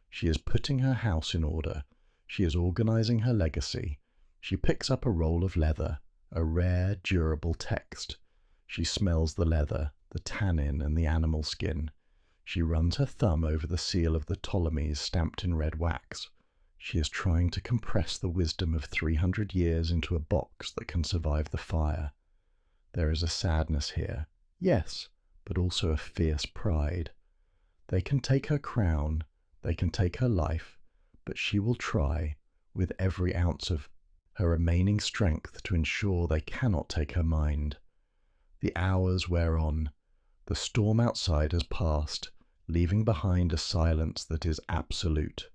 She is putting her house in order. She is organizing her legacy. She picks up a roll of leather, a rare, durable text. She smells the leather, the tannin and the animal skin. She runs her thumb over the seal of the Ptolemies stamped in red wax. She is trying to compress the wisdom of 300 years into a box that can survive the fire. There is a sadness here, yes, but also a fierce pride. They can take her crown, they can take her life, but she will try, with every ounce of her remaining strength, to ensure they cannot take her mind. The hours wear on. The storm outside has passed, leaving behind a silence that is absolute.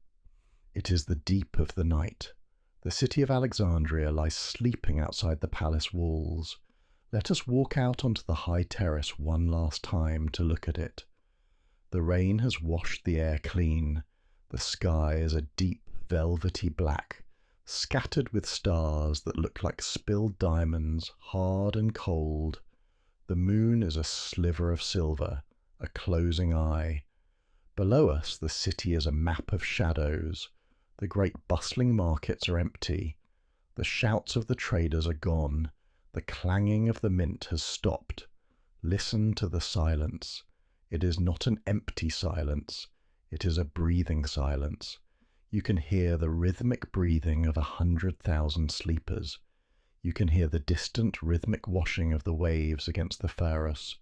It is the deep of the night. The city of Alexandria lies sleeping outside the palace walls. Let us walk out onto the high terrace one last time to look at it. The rain has washed the air clean. The sky is a deep, velvety black, scattered with stars that look like spilled diamonds, hard and cold. The moon is a sliver of silver, a closing eye. Below us the city is a map of shadows. The great bustling markets are empty. The shouts of the traders are gone. The clanging of the mint has stopped. Listen to the silence. It is not an empty silence. It is a breathing silence. You can hear the rhythmic breathing of 100,000 sleepers. You can hear the distant rhythmic washing of the waves against the Pharos.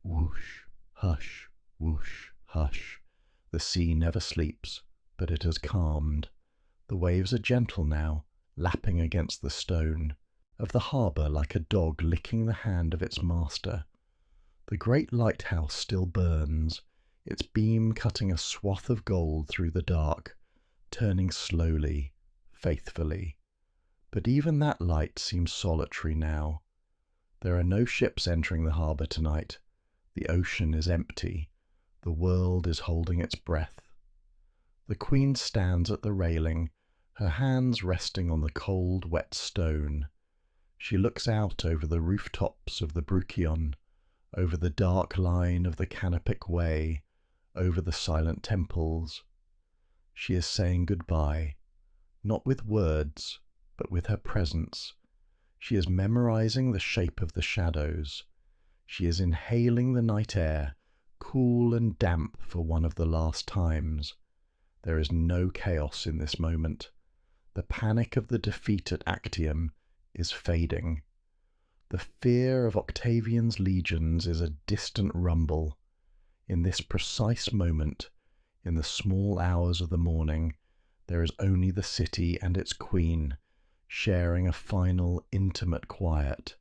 Whoosh, hush, whoosh, hush. The sea never sleeps, but it has calmed. The waves are gentle now, lapping against the stone of the harbour like a dog licking the hand of its master. The great lighthouse still burns, its beam cutting a swath of gold through the dark, turning slowly, faithfully. But even that light seems solitary now. There are no ships entering the harbour tonight. The ocean is empty. The world is holding its breath. The Queen stands at the railing, her hands resting on the cold, wet stone. She looks out over the rooftops of the Bruchion, over the dark line of the Canopic Way, over the silent temples. She is saying goodbye, not with words, but with her presence. She is memorizing the shape of the shadows. She is inhaling the night air, cool and damp for one of the last times. There is no chaos in this moment. The panic of the defeat at Actium is fading. The fear of Octavian's legions is a distant rumble. In this precise moment, in the small hours of the morning, there is only the city and its queen, sharing a final, intimate quiet.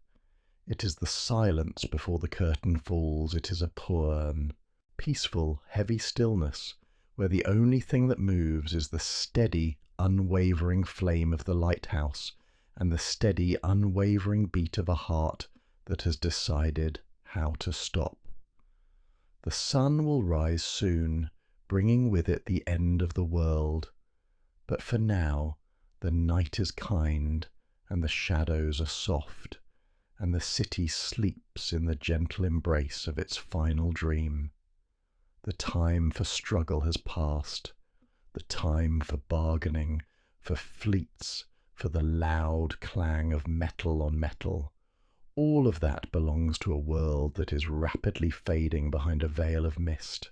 It is the silence before the curtain falls. It is a poor, peaceful, heavy stillness, where the only thing that moves is the steady, unwavering flame of the lighthouse and the steady, unwavering beat of a heart that has decided how to stop. The sun will rise soon, bringing with it the end of the world. But for now, the night is kind, and the shadows are soft, and the city sleeps in the gentle embrace of its final dream. The time for struggle has passed, the time for bargaining, for fleets, for the loud clang of metal on metal. All of that belongs to a world that is rapidly fading behind a veil of mist.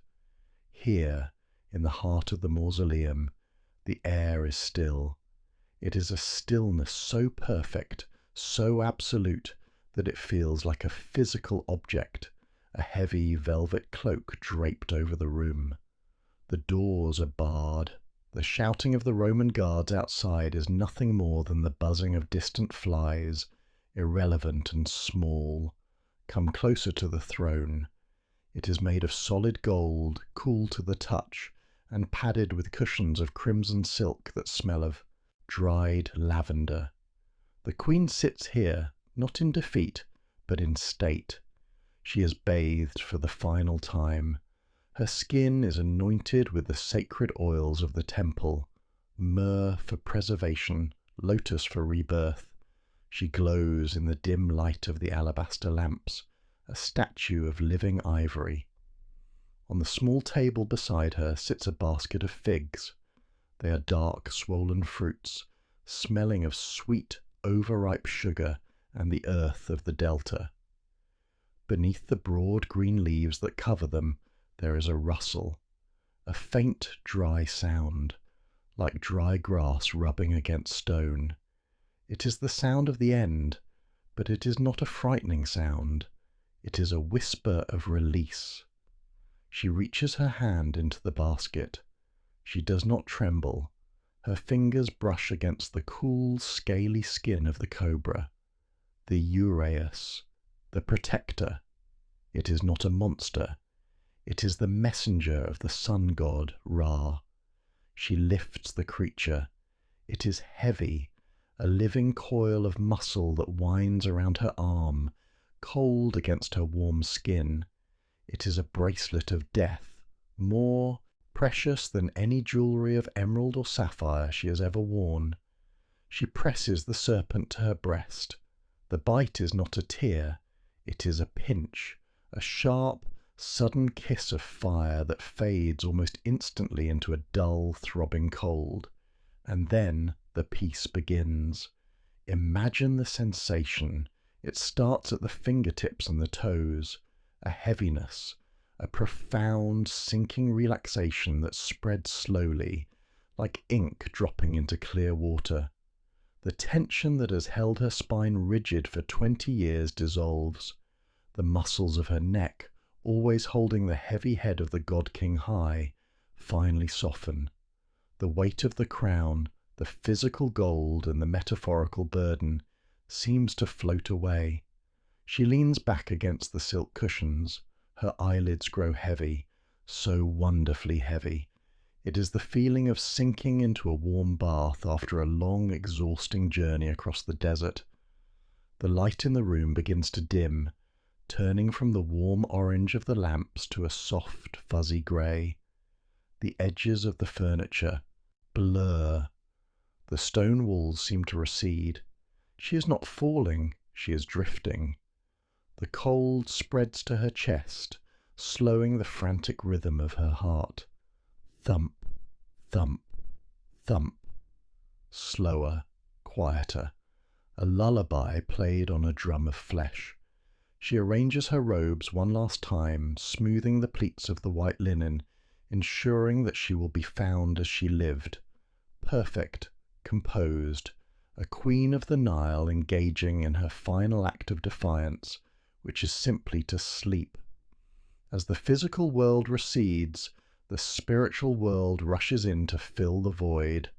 Here, in the heart of the mausoleum, the air is still. It is a stillness so perfect, so absolute, that it feels like a physical object, a heavy velvet cloak draped over the room. The doors are barred. The shouting of the Roman guards outside is nothing more than the buzzing of distant flies, irrelevant and small. Come closer to the throne. It is made of solid gold, cool to the touch, and padded with cushions of crimson silk that smell of dried lavender. The queen sits here, not in defeat, but in state. She is bathed for the final time. Her skin is anointed with the sacred oils of the temple, myrrh for preservation, lotus for rebirth. She glows in the dim light of the alabaster lamps, a statue of living ivory. On the small table beside her sits a basket of figs. They are dark, swollen fruits, smelling of sweet, overripe sugar and the earth of the delta. Beneath the broad green leaves that cover them, there is a rustle, a faint, dry sound, like dry grass rubbing against stone. It is the sound of the end, but it is not a frightening sound. It is a whisper of release. She reaches her hand into the basket. She does not tremble. Her fingers brush against the cool, scaly skin of the cobra. The Uraeus, the protector. It is not a monster. It is the messenger of the sun god, Ra. She lifts the creature. It is heavy, a living coil of muscle that winds around her arm, cold against her warm skin. It is a bracelet of death, more precious than any jewellery of emerald or sapphire she has ever worn. She presses the serpent to her breast. The bite is not a tear, it is a pinch, a sharp, sudden kiss of fire that fades almost instantly into a dull, throbbing cold. And then the peace begins. Imagine the sensation. It starts at the fingertips and the toes. A heaviness, a profound, sinking relaxation that spreads slowly, like ink dropping into clear water. The tension that has held her spine rigid for 20 years dissolves. The muscles of her neck, always holding the heavy head of the god-king high, finally soften. The weight of the crown, the physical gold and the metaphorical burden, seems to float away. She leans back against the silk cushions. Her eyelids grow heavy, so wonderfully heavy. It is the feeling of sinking into a warm bath after a long, exhausting journey across the desert. The light in the room begins to dim, turning from the warm orange of the lamps to a soft, fuzzy grey. The edges of the furniture blur. The stone walls seem to recede. She is not falling, she is drifting. The cold spreads to her chest, slowing the frantic rhythm of her heart. Thump, thump, thump. Slower, quieter. A lullaby played on a drum of flesh. She arranges her robes one last time, smoothing the pleats of the white linen, ensuring that she will be found as she lived. Perfect, composed, a queen of the Nile engaging in her final act of defiance, which is simply to sleep. As the physical world recedes, the spiritual world rushes in to fill the void.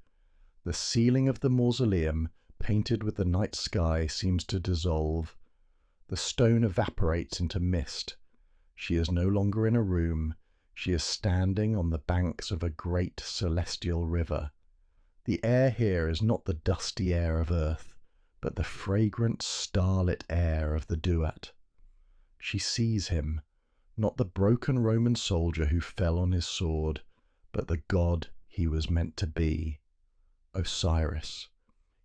The ceiling of the mausoleum, painted with the night sky, seems to dissolve. The stone evaporates into mist. She is no longer in a room. She is standing on the banks of a great celestial river. The air here is not the dusty air of earth, but the fragrant starlit air of the duat. She sees him, not the broken Roman soldier who fell on his sword, but the god he was meant to be. Osiris.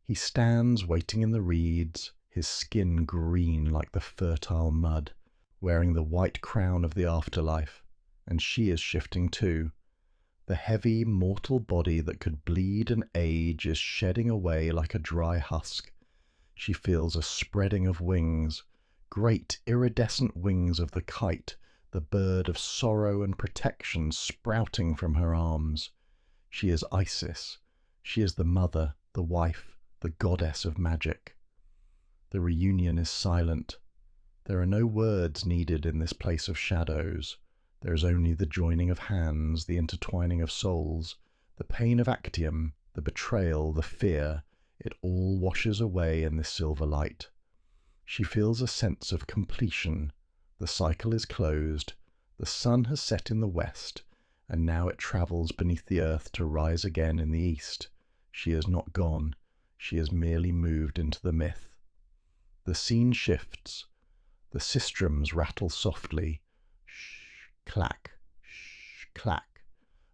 He stands waiting in the reeds, his skin green like the fertile mud, wearing the white crown of the afterlife, and she is shifting too. The heavy, mortal body that could bleed and age is shedding away like a dry husk. She feels a spreading of wings, great iridescent wings of the kite, the bird of sorrow and protection sprouting from her arms. She is Isis. She is the mother, the wife, the goddess of magic. The reunion is silent. There are no words needed in this place of shadows. There is only the joining of hands, the intertwining of souls, the pain of Actium, the betrayal, the fear. It all washes away in this silver light. She feels a sense of completion. The cycle is closed. The sun has set in the west, and now it travels beneath the earth to rise again in the east. She is not gone. She has merely moved into the myth. The scene shifts. The sistrums rattle softly. Shh, clack, shh, clack.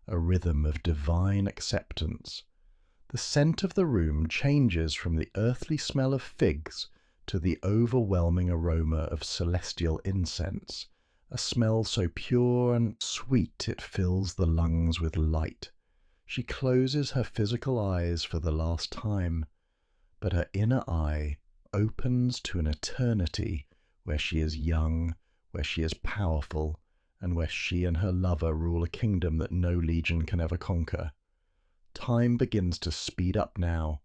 A rhythm of divine acceptance. The scent of the room changes from the earthly smell of figs to the overwhelming aroma of celestial incense, a smell so pure and sweet it fills the lungs with light. She closes her physical eyes for the last time, but her inner eye opens to an eternity where she is young, where she is powerful, and where she and her lover rule a kingdom that no legion can ever conquer. Time begins to speed up now.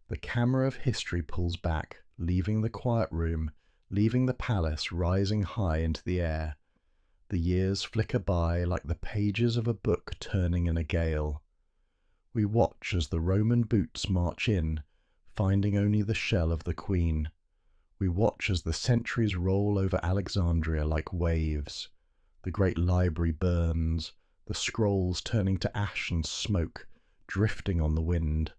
The camera of history pulls back, leaving the quiet room, leaving the palace rising high into the air. The years flicker by like the pages of a book turning in a gale. We watch as the Roman boots march in, finding only the shell of the queen. We watch as the centuries roll over Alexandria like waves. The great library burns, the scrolls turning to ash and smoke, drifting on the wind.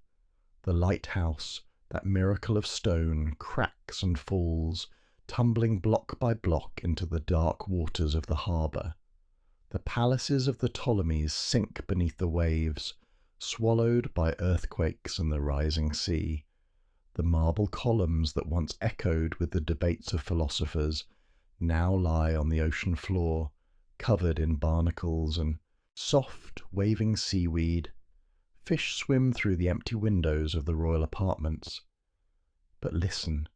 The lighthouse, that miracle of stone, cracks and falls, tumbling block by block into the dark waters of the harbour. The palaces of the Ptolemies sink beneath the waves, swallowed by earthquakes and the rising sea. The marble columns that once echoed with the debates of philosophers now lie on the ocean floor, covered in barnacles and soft, waving seaweed. Fish swim through the empty windows of the royal apartments. But listen.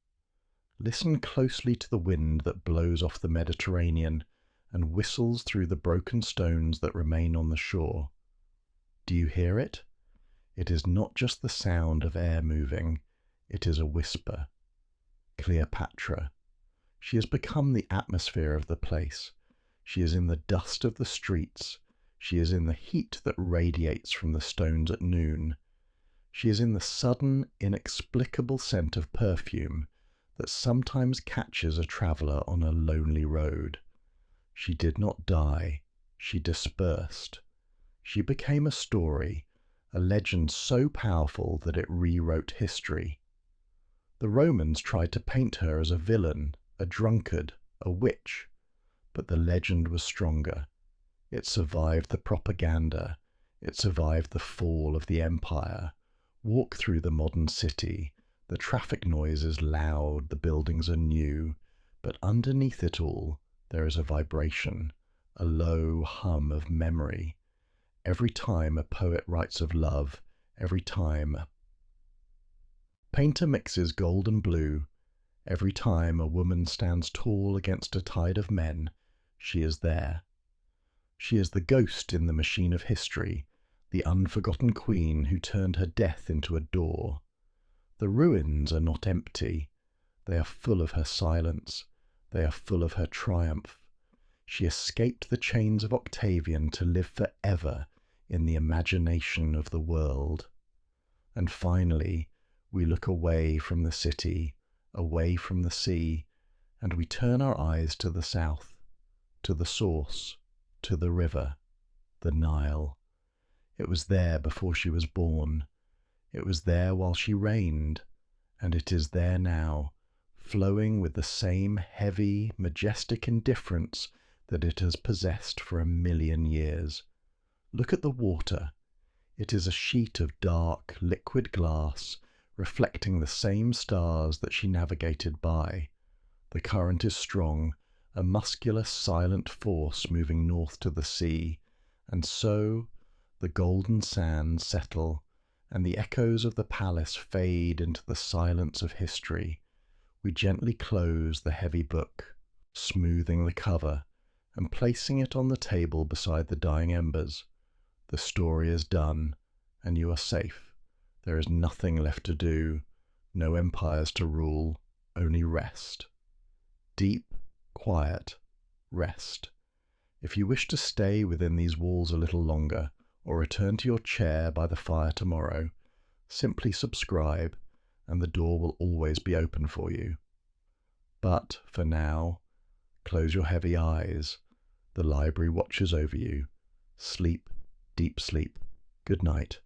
Listen closely to the wind that blows off the Mediterranean and whistles through the broken stones that remain on the shore. Do you hear it? It is not just the sound of air moving. It is a whisper. Cleopatra. She has become the atmosphere of the place. She is in the dust of the streets. She is in the heat that radiates from the stones at noon. She is in the sudden, inexplicable scent of perfume that sometimes catches a traveller on a lonely road. She did not die. She dispersed. She became a story, a legend so powerful that it rewrote history. The Romans tried to paint her as a villain, a drunkard, a witch, but the legend was stronger. It survived the propaganda. It survived the fall of the empire. Walk through the modern city. The traffic noise is loud, the buildings are new, but underneath it all, there is a vibration, a low hum of memory. Every time a poet writes of love, every time a painter mixes gold and blue, every time a woman stands tall against a tide of men, she is there. She is the ghost in the machine of history, the unforgotten queen who turned her death into a door. The ruins are not empty. They are full of her silence. They are full of her triumph. She escaped the chains of Octavian to live forever in the imagination of the world. And finally, we look away from the city, away from the sea, and we turn our eyes to the south, to the source, to the river, the Nile. It was there before she was born. It was there while she reigned, and it is there now, flowing with the same heavy, majestic indifference that it has possessed for 1,000,000 years. Look at the water. It is a sheet of dark, liquid glass, reflecting the same stars that she navigated by. The current is strong, a muscular, silent force moving north to the sea, and so the golden sands settle, and the echoes of the palace fade into the silence of history. We gently close the heavy book, smoothing the cover, and placing it on the table beside the dying embers. The story is done, and you are safe. There is nothing left to do, no empires to rule, only rest. Deep, quiet rest. If you wish to stay within these walls a little longer, or return to your chair by the fire tomorrow, simply subscribe, and the door will always be open for you. But for now, close your heavy eyes. The library watches over you. Sleep, deep sleep. Good night.